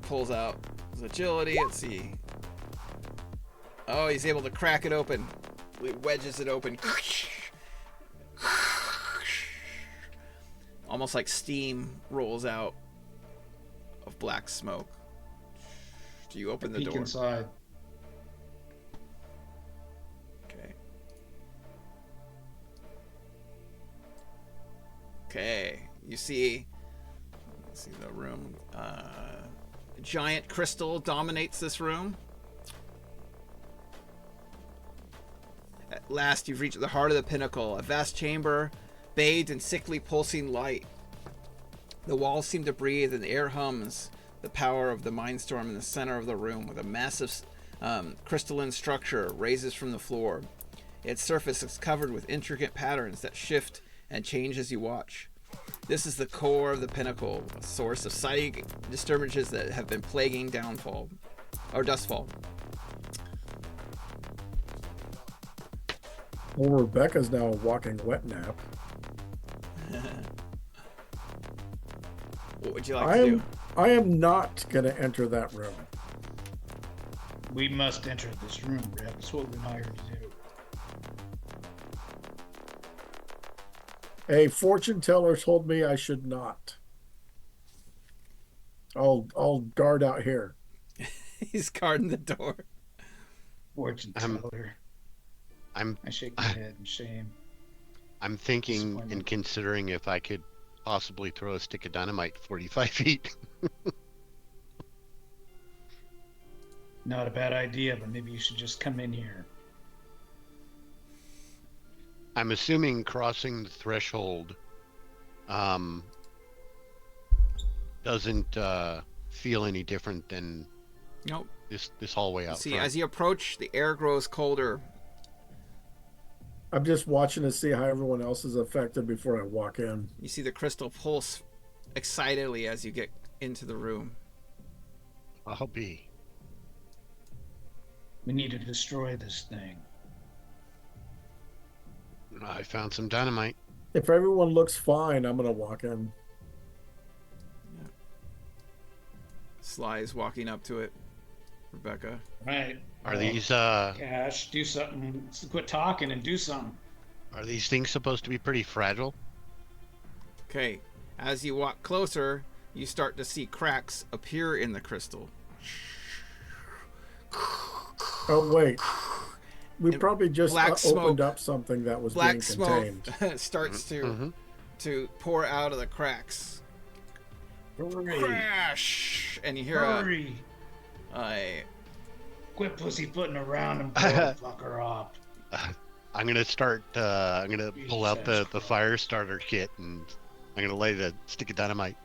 pulls out his agility. Let's see. Oh, he's able to crack it open. He wedges it open. Almost like steam rolls out of black smoke. Do you open the Peek door? inside. Okay. Okay. You see. Let's see the room. A giant crystal dominates this room. At last, you've reached the heart of the pinnacle, a vast chamber bathed in sickly pulsing light. The walls seem to breathe and the air hums. The power of the Mindstorm in the center of the room with a massive crystalline structure raises from the floor. Its surface is covered with intricate patterns that shift and change as you watch. This is the core of the pinnacle, a source of psychic disturbances that have been plaguing Dustfall. Well, Rebecca's now a walking wet nap. What would you like to do? I am not going to enter that room. We must enter this room, Reb. That's what we're hired to do. A fortune teller told me I should not. I'll guard out here. He's guarding the door. Fortune teller. I shake my head in shame. I'm thinking and considering if I could possibly throw a stick of dynamite 45 feet. Not a bad idea, but maybe you should just come in here. I'm assuming crossing the threshold doesn't feel any different than Nope. this hallway out See, front. as you approach, the air grows colder. I'm just watching to see how everyone else is affected before I walk in. You see the crystal pulse excitedly as you get into the room. I'll be. We need to destroy this thing. I found some dynamite. If everyone looks fine, I'm going to walk in. Yeah. Sly is walking up to it. Rebecca. Right. Are these Cash, do something. Quit talking and do something. are these things supposed to be pretty fragile? Okay. As you walk closer, you start to see cracks appear in the crystal. Oh, wait. We And probably just black smoke- opened up something that was Black being smoke contained. starts to pour out of the cracks. Hurry. Crash! And you hear Hurry. a Quit pussyfooting around and blow the fucker up. I'm gonna start. I'm gonna pull out the Jesus fire starter kit and I'm gonna light a stick of dynamite.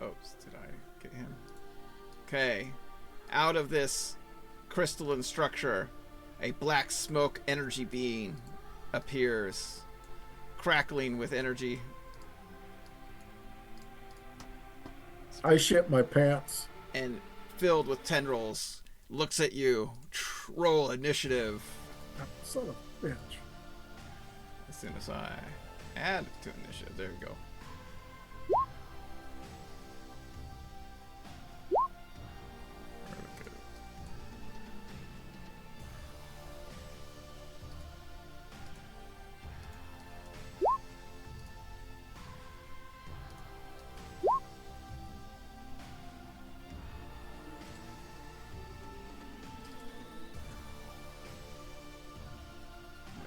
oops, did I get him? Okay. Out of this crystalline structure, a black smoke energy being appears, crackling with energy. I shit my pants. And filled with tendrils, looks at you. Roll initiative. Son of a bitch. As soon as I add to initiative, there we go.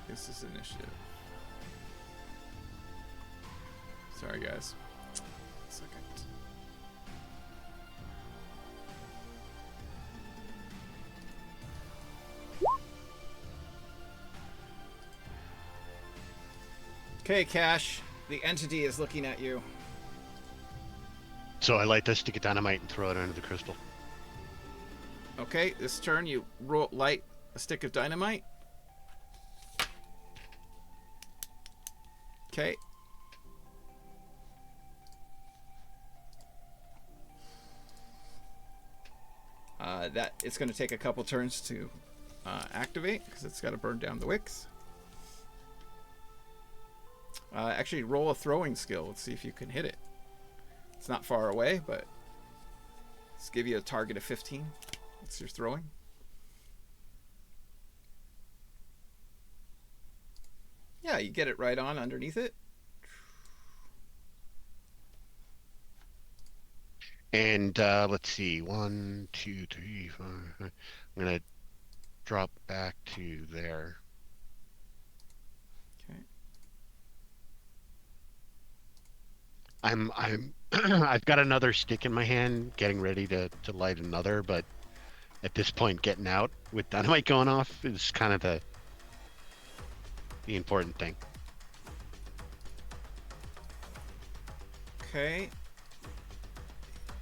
This is initiative. Sorry, guys. 1 second. Okay, Cash. The entity is looking at you. So I light the stick of dynamite and throw it under the crystal. Okay, this turn you light a stick of dynamite. Okay. that it's going to take a couple turns to activate because it's got to burn down the wicks. Actually, roll a throwing skill. Let's see if you can hit it. It's not far away, but let's give you a target of 15. What's your throwing? Yeah, you get it right on underneath it. And let's see, 1, 2, 3, 4. I'm gonna drop back to there. Okay. I'm I've got another stick in my hand, getting ready to light another, but at this point, getting out with dynamite going off is kind of the important thing. Okay.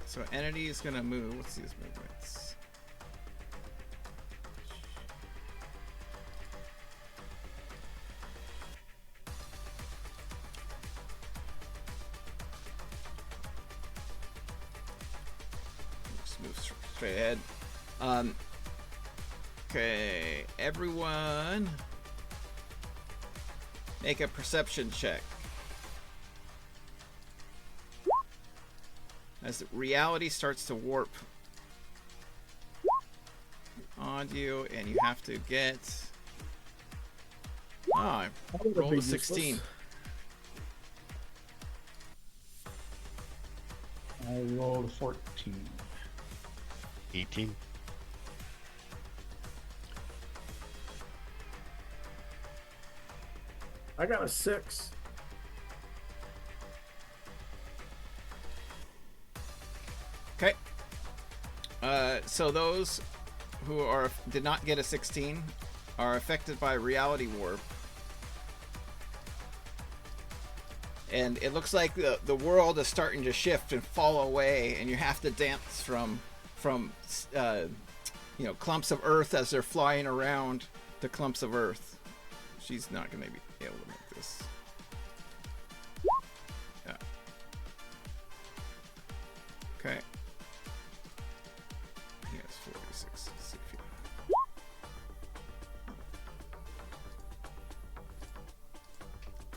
So entity is gonna move. Let's see his movements. Just move straight ahead. Okay, everyone, make a perception check. As reality starts to warp on you, and you have to get... roll a 16. I rolled a 14. 18. I got a 6. Okay. So those who did not get a 16 are affected by reality warp. And it looks like the world is starting to shift and fall away, and you have to dance from clumps of earth as they're flying around the clumps of earth. She's not going to be able to make this. Yeah. Okay. He has 46. Let's see if he...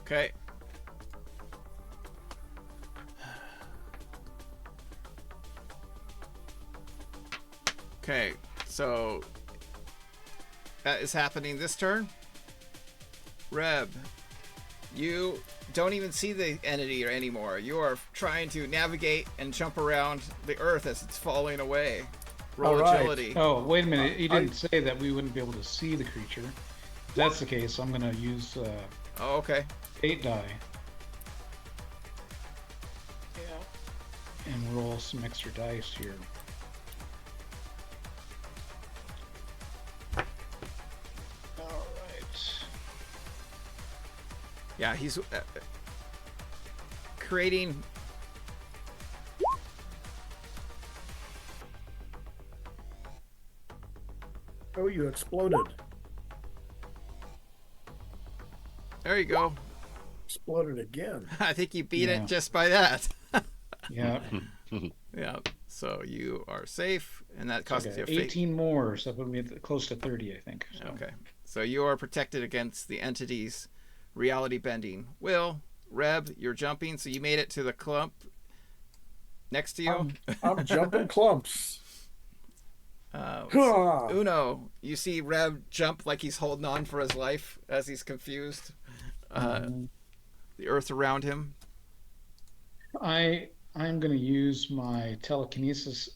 Okay. Okay, so that is happening this turn. Reb, you don't even see the entity anymore. You are trying to navigate and jump around the earth as it's falling away. Roll agility. Oh, wait a minute. He didn't say that we wouldn't be able to see the creature. If that's the case, I'm going to use Oh, okay. 8 die. Yeah. And roll some extra dice here. Yeah, he's creating... Oh, you exploded. There you go. Exploded again. I think you beat it just by that. Yeah. Yeah, so you are safe, and that costs you a fate. 18 more, so that put me at close to 30, I think. So. Okay, so you are protected against the entity's reality bending. Will, Reb, you're jumping, so you made it to the clump next to you. I'm jumping clumps. Uno, you see Reb jump like he's holding on for his life as he's confused. The earth around him. I'm going to use my telekinesis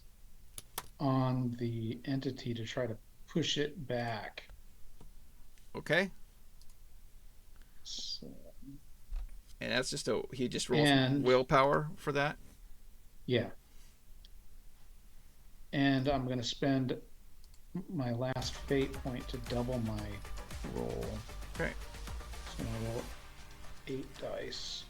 on the entity to try to push it back. Okay. So, and that's just he just rolls willpower for that. Yeah. And I'm going to spend my last fate point to double my roll. Okay. So I'm going to roll 8 dice.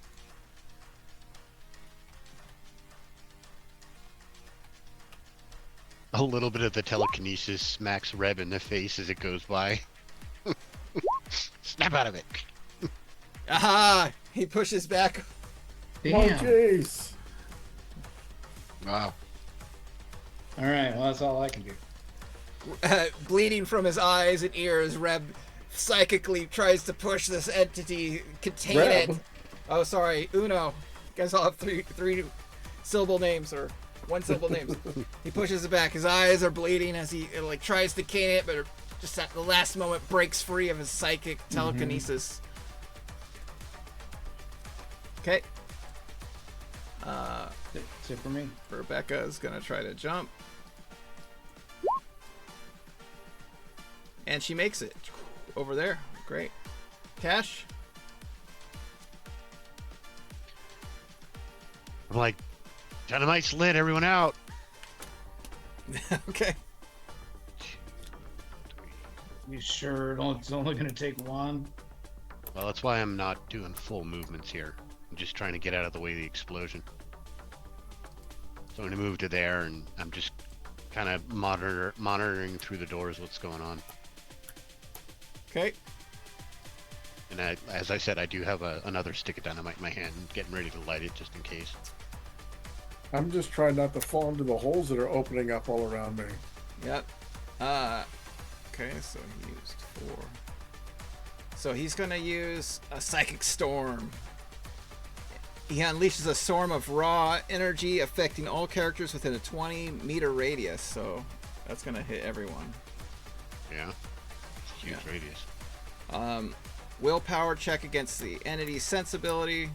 A little bit of the telekinesis smacks Reb in the face as it goes by. Snap out of it. Aha! He pushes back. Damn. Oh, jeez. Wow. All right, well, that's all I can do. bleeding from his eyes and ears, Reb psychically tries to push this entity, contain Reb? it. Oh, sorry, Uno. You guys all have three syllable names or one syllable names. He pushes it back. His eyes are bleeding as he like tries to cane it, but just at the last moment breaks free of his psychic telekinesis. Okay. That's it for me. Rebecca is gonna try to jump. And she makes it. Over there. Great. Cash? I'm like, dynamite's lit, everyone out. Okay. You sure it's only going to take one? Well, that's why I'm not doing full movements here. I'm just trying to get out of the way of the explosion. So I'm going to move to there, and I'm just kind of monitoring through the doors what's going on. Okay. And as I said, I do have another stick of dynamite in my hand, getting ready to light it just in case. I'm just trying not to fall into the holes that are opening up all around me. Yep. Okay, so he used 4. So he's going to use a Psychic Storm. He unleashes a storm of raw energy affecting all characters within a 20-meter radius. So that's going to hit everyone. Yeah. It's a huge radius. Willpower check against the entity's sensibility.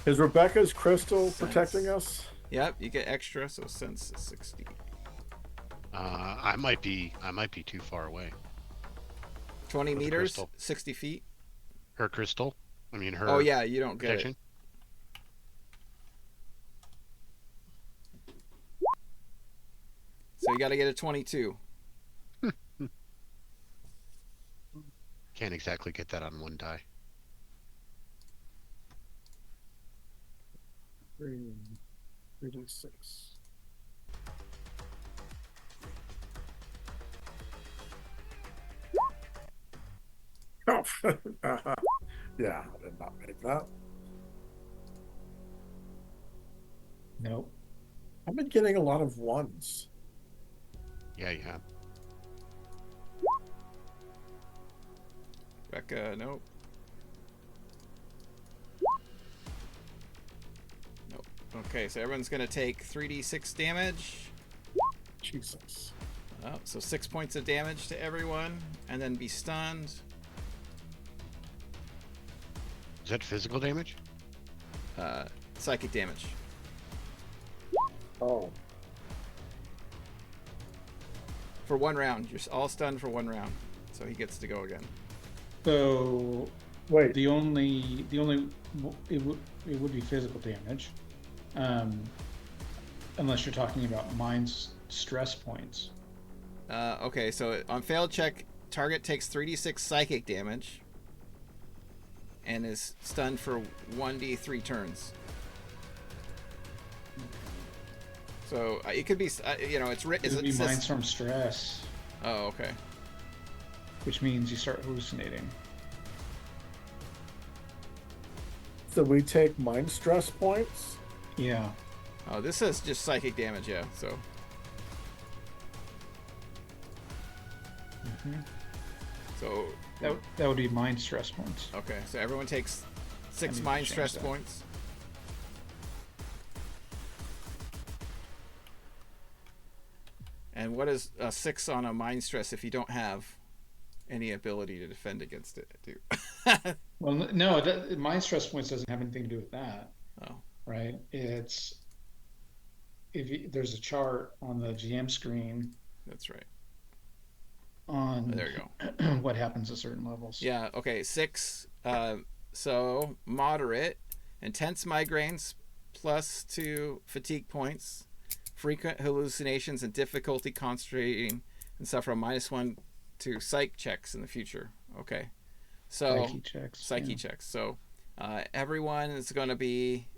Is Rebecca's crystal protecting us? Yep, you get extra, so sense is 60. I might be too far away. 20 With the meters, crystal. 60 feet. Her crystal? I mean her. Oh yeah, you don't get protection? it. So you got to get a 22. Can't exactly get that on one die. 3d6. Oh, yeah, I did not make that. Nope. I've been getting a lot of ones. Yeah, you have. Becca, nope. Nope. Okay, so everyone's going to take 3d6 damage. Jesus. Oh, so 6 points of damage to everyone, and then be stunned. Is that physical damage? Psychic damage. Oh, For 1 round. You're all stunned for 1 round. So he gets to go again. So wait. the only it would be physical damage, unless you're talking about mind's stress points. Okay, so on failed check, target takes 3d6 psychic damage and is stunned for 1d3 turns. So it could be, it's It would be Mindstorm stress, Oh, okay. which means you start hallucinating. So we take mind stress points? Yeah. Oh, this is just psychic damage, yeah. So hmm so that would be mind stress points. okay, so everyone takes I 6 need to mind change stress that. points. And what is a 6 on a mind stress if you don't have any ability to defend against it? Well, no, mind stress points doesn't have anything to do with that, Oh, right? It's there's a chart on the GM screen that's right. on There you go. what happens at certain levels. Yeah, okay, 6. So moderate, intense migraines +2 fatigue points, frequent hallucinations and difficulty concentrating, and suffer a -1 to psych checks in the future. Okay, so Psyche checks. psyche yeah. checks. So everyone is going to be,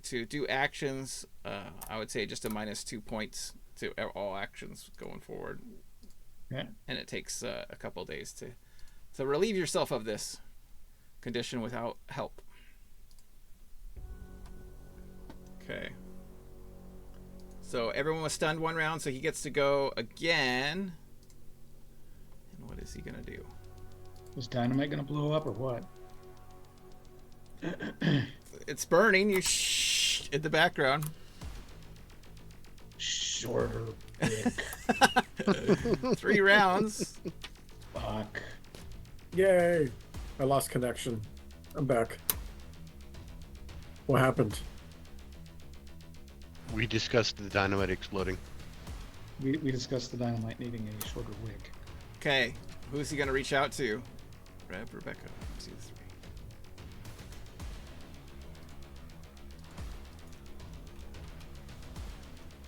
to do actions. I would say just a -2 points to all actions going forward. Okay. And it takes a couple days to relieve yourself of this condition without help. Okay. So everyone was stunned 1 round, so he gets to go again. And what is he gonna do? Is dynamite gonna blow up or what? It's burning. You shh in the background. Shorter wick. 3 rounds. Fuck. Yay! I lost connection. I'm back. What happened? We discussed the dynamite exploding. We discussed the dynamite needing a shorter wick. Okay, who's he gonna reach out to? Reb, Rebecca, 1, 2, 3.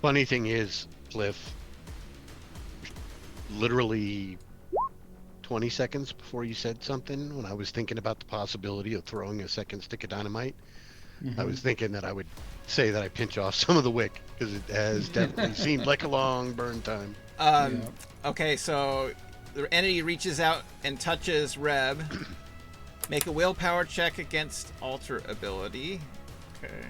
Funny thing is, Cliff, literally 20 seconds before you said something, when I was thinking about the possibility of throwing a second stick of dynamite, I was thinking that I would say that I pinch off some of the wick, because it has definitely seemed like a long burn time. Okay, so the entity reaches out and touches Reb. Make a willpower check against alter ability. Okay.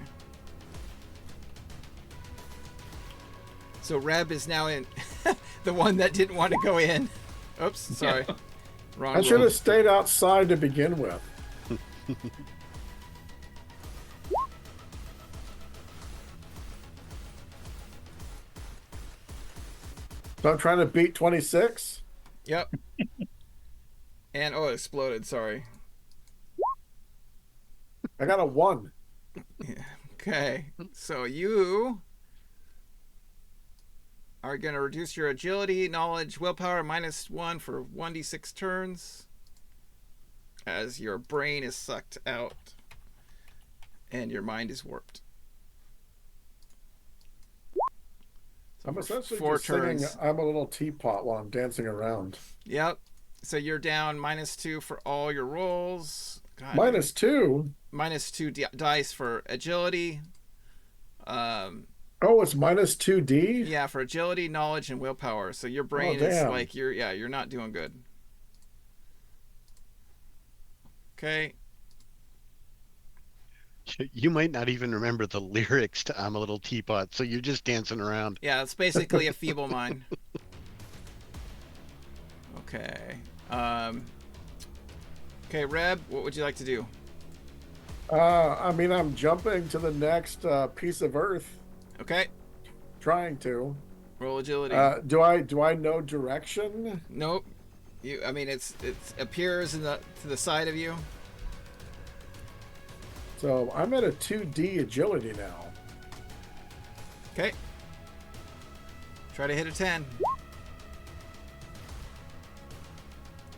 So Reb is now in the one that didn't want to go in. Oops, sorry. Wrong. I should roll. have stayed outside to begin with. So I'm trying to beat 26. Yep. And it exploded. Sorry. I got a 1. Okay, so you are going to reduce your agility, knowledge, willpower -1 for 1d6 turns as your brain is sucked out and your mind is warped. So I'm for essentially 4 just singing turns. I'm a little teapot while I'm dancing around. Yep. So you're down -2 for all your rolls. God, -2? -2 dice for agility. Oh, it's -2D? Yeah, for agility, knowledge, and willpower. So your brain is damn. like you're not doing good. Okay. You might not even remember the lyrics to I'm a Little Teapot, so you're just dancing around. Yeah, it's basically a feeble mind. Okay. Okay, Reb, what would you like to do? I mean, I'm jumping to the next piece of earth. Okay. Trying to. Roll agility. Do I know direction? Nope. I mean, it appears to the side of you. So I'm at a 2D agility now. Okay. Try to hit a 10.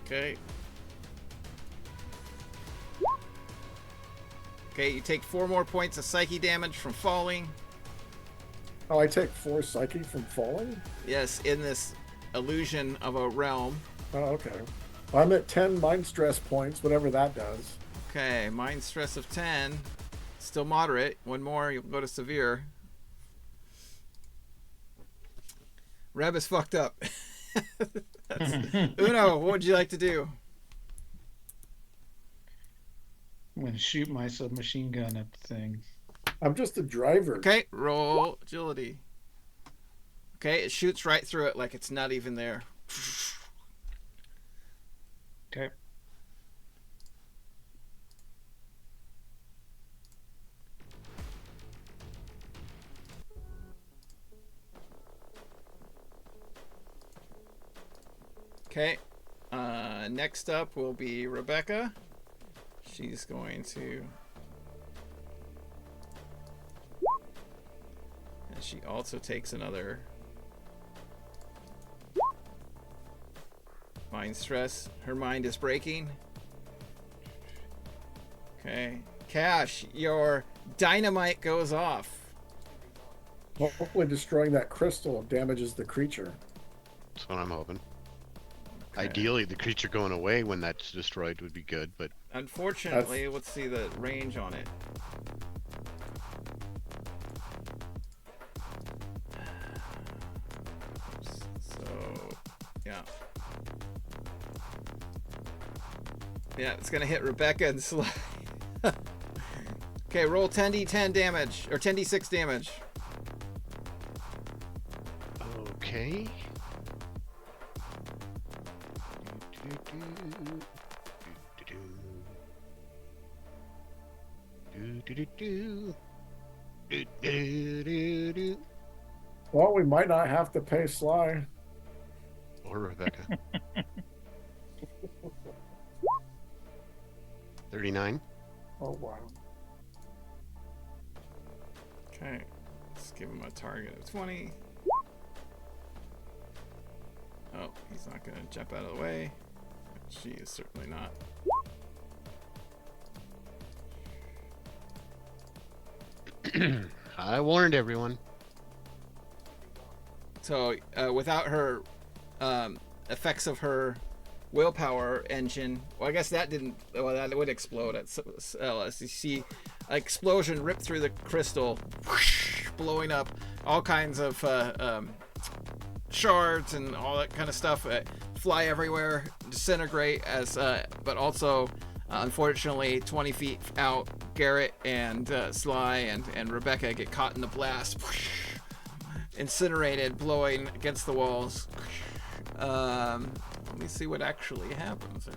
Okay. Okay, you take 4 more points of psyche damage from falling. Oh, I take 4 psyche from falling? Yes, in this illusion of a realm. Oh, okay. I'm at 10 mind stress points, whatever that does. Okay, mind stress of 10. Still moderate. 1 more, you'll go to severe. Reb is fucked up. Uno, what would you like to do? I'm gonna shoot my submachine gun at the thing. I'm just a driver. Okay, roll agility. Okay, it shoots right through it like it's not even there. Okay. Okay, next up will be Rebecca. She's going to... And she also takes another mind stress. Her mind is breaking. Okay. Cash, your dynamite goes off. Well, hopefully destroying that crystal damages the creature. That's what I'm hoping. Okay. Ideally, the creature going away when that's destroyed would be good, but Unfortunately, let's see the range on it. So, yeah. Yeah, it's gonna hit Rebecca and slide. Okay, roll 10d10 damage, or 10d6 damage. Okay. Well, we might not have to pay Sly. Or Rebecca. 39. Oh, wow. Okay, let's give him a target of 20. Oh, he's not going to jump out of the way. She is certainly not. I warned everyone. So, without her effects of her willpower engine, well, I guess that didn't. Well, that would explode at LS. You see, an explosion rip through the crystal, whoosh, blowing up all kinds of shards and all that kind of stuff. Fly everywhere, disintegrate. But also, unfortunately, 20 feet out, Garrett and Sly and Rebecca get caught in the blast. Whoosh, incinerated, blowing against the walls. Let me see what actually happens there.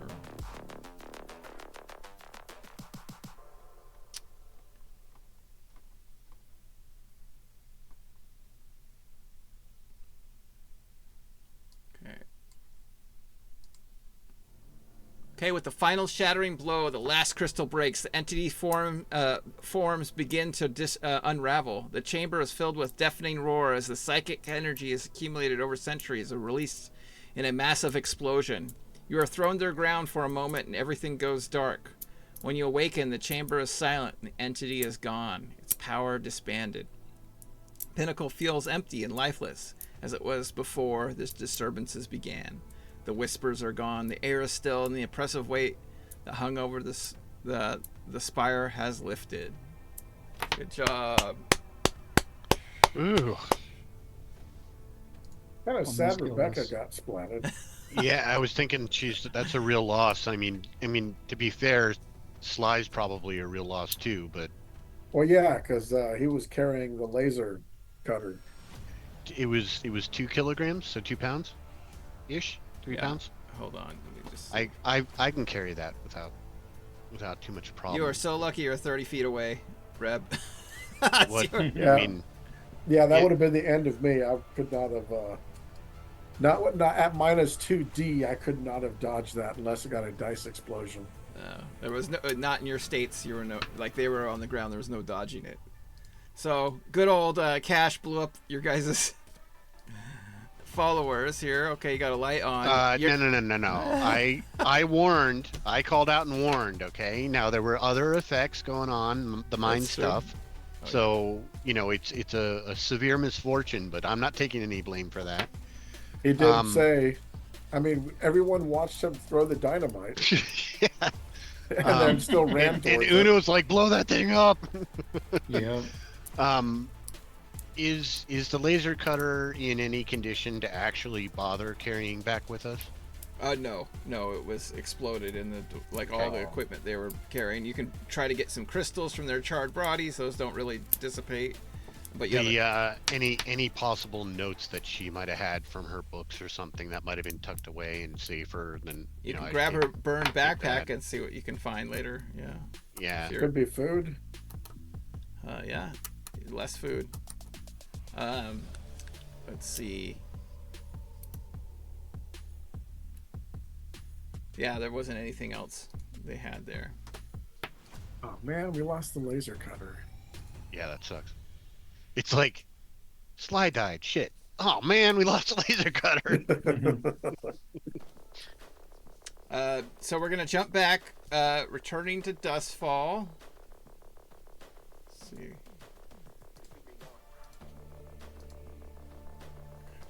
Okay, with the final shattering blow, the last crystal breaks. The entity forms begin to unravel. The chamber is filled with deafening roar as the psychic energy is accumulated over centuries and released in a massive explosion. You are thrown to the ground for a moment and everything goes dark. When you awaken, the chamber is silent and the entity is gone. Its power disbanded. Pinnacle feels empty and lifeless as it was before the disturbances began. The whispers are gone. The air is still, and the oppressive weight that hung over the spire has lifted. Good job. Ooh. Kind of sad Rebecca got splatted. Yeah, I was thinking that's a real loss. I mean, to be fair, Sly's probably a real loss too, but. Well, yeah, because he was carrying the laser cutter. It was 2 kilograms, so 2 pounds, ish. 3 pounds. Hold on. Let me just. I can carry that without too much problem. You are so lucky. You're 30 feet away, Reb. What? Yeah. I mean. Yeah, that would have been the end of me. I could not have. Not at -2D. I could not have dodged that unless it got a dice explosion. There was no, not in your states. You were they were on the ground. There was no dodging it. So good old Cash blew up your guys' followers here. Okay, you got a light on. No. I warned. I called out and warned. Okay. Now there were other effects going on, the mind stuff. Okay. So it's a severe misfortune, but I'm not taking any blame for that. He did say. I mean, everyone watched him throw the dynamite. Yeah. And then still ran and towards Uno's like, blow that thing up. Yeah. Is the laser cutter in any condition to actually bother carrying back with us? No, it was exploded in all the equipment they were carrying. You can try to get some crystals from their charred bodies; those don't really dissipate. But yeah, any possible notes that she might have had from her books or something that might have been tucked away and safer than you can grab her burned backpack and see what you can find later. Yeah. Could be food. Yeah, less food. Let's see. Yeah, there wasn't anything else they had there. Oh man, we lost the laser cutter. Yeah, that sucks. It's like Sly died. Shit. Oh man, we lost the laser cutter. So we're gonna jump back, returning to Dustfall. Let's see.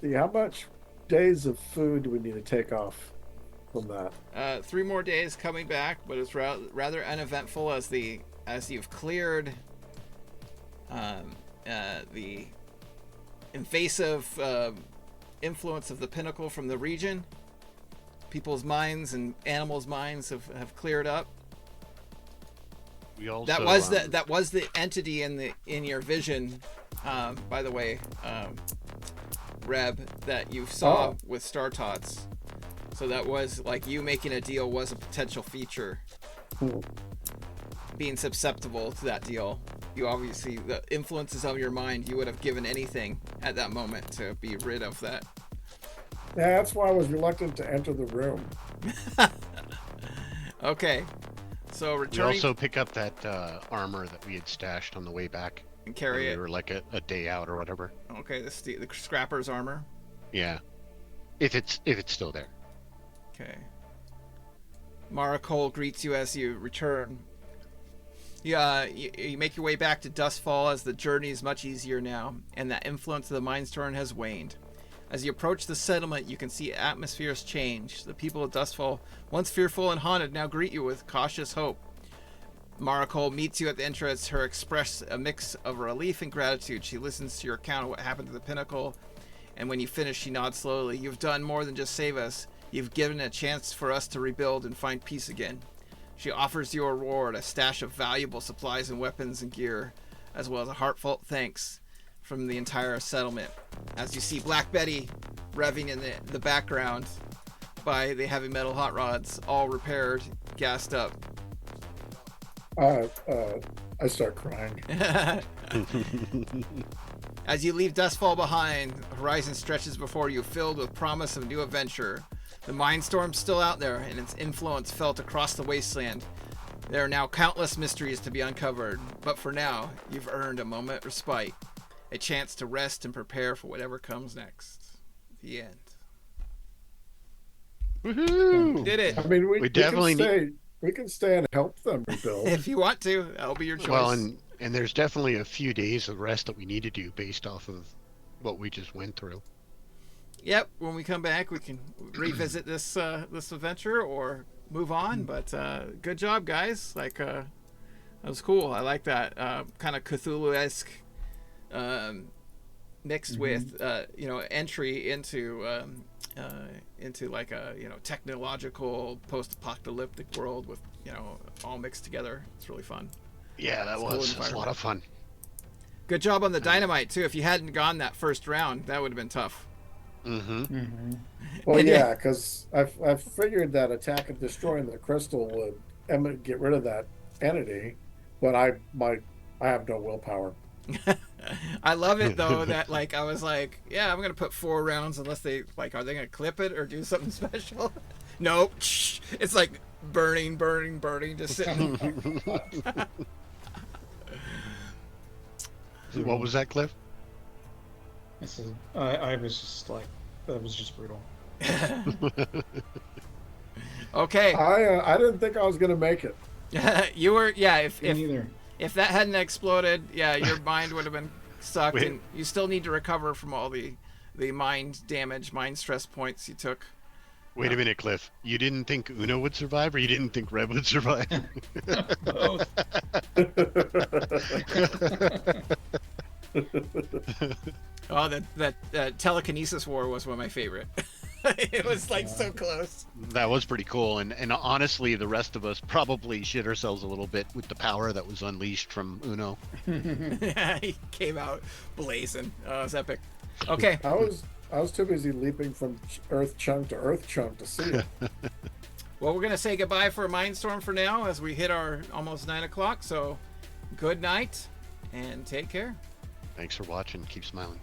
See, how much days of food do we need to take off from that? 3 more days coming back, but it's rather uneventful as you've cleared the invasive influence of the Pinnacle from the region. People's minds and animals' minds have cleared up. We also that was the entity in your vision, by the way, Reb, that you saw with Star Tots. So that was like you making a deal was a potential feature. Cool. Being susceptible to that deal. You obviously, the influences of your mind, you would have given anything at that moment to be rid of that. Yeah, that's why I was reluctant to enter the room. Okay. So we returning also pick up that armor that we had stashed on the way back. and carry when it. we were like a day out or whatever. Okay, the scrapper's armor. Yeah. If it's still there. Okay. Mara Cole greets you as you return. You make your way back to Dustfall as the journey is much easier now, and the influence of the Mindstorm has waned. As you approach the settlement, you can see atmospheres change. The people of Dustfall, once fearful and haunted, now greet you with cautious hope. Mara Cole meets you at the entrance, her express a mix of relief and gratitude. She listens to your account of what happened to the Pinnacle, and when you finish, she nods slowly. You've done more than just save us. You've given a chance for us to rebuild and find peace again. She offers you a reward, a stash of valuable supplies and weapons and gear, as well as a heartfelt thanks from the entire settlement. As you see Black Betty revving in the background by the heavy metal hot rods, all repaired, gassed up. I start crying. As you leave Dustfall behind, the horizon stretches before you, filled with promise of new adventure. The Mindstorm's still out there, and its influence felt across the wasteland. There are now countless mysteries to be uncovered, but for now, you've earned a moment of respite, a chance to rest and prepare for whatever comes next. The end. Woohoo! Did it. I mean, we definitely we can stay and help them rebuild. If you want to, that'll be your choice. Well, and there's definitely a few days of rest that we need to do based off of what we just went through. Yep, when we come back, we can revisit this adventure or move on. But good job, guys! Like that was cool. I like that kind of Cthulhu-esque mixed with entry into like a technological post-apocalyptic world with all mixed together. It's really fun. Yeah, that was a lot of fun. Good job on the dynamite too. If you hadn't gone that first round, that would have been tough. Well, yeah, because I figured that attack and destroying the crystal would get rid of that entity, but I have no willpower. I love it though that like I was like, yeah, I'm gonna put 4 rounds unless they like, are they gonna clip it or do something special? Nope. It's like burning, just sitting. What was that, Cliff? I was just like, that was just brutal. Okay. I didn't think I was gonna make it. You were, yeah. If that hadn't exploded, yeah, your mind would have been sucked, and you still need to recover from all the mind damage, mind stress points you took. Wait a minute, Cliff. You didn't think Uno would survive, or you didn't think Reb would survive? Both. Oh, that telekinesis war was one of my favorite. It was like so close. That was pretty cool, and honestly, the rest of us probably shit ourselves a little bit with the power that was unleashed from Uno. He came out blazing. Oh, it was epic. Okay. I was too busy leaping from earth chunk to earth chunk to see it. Well, we're gonna say goodbye for Mindstorm for now as we hit our almost 9 o'clock. So, good night and take care. Thanks for watching. Keep smiling.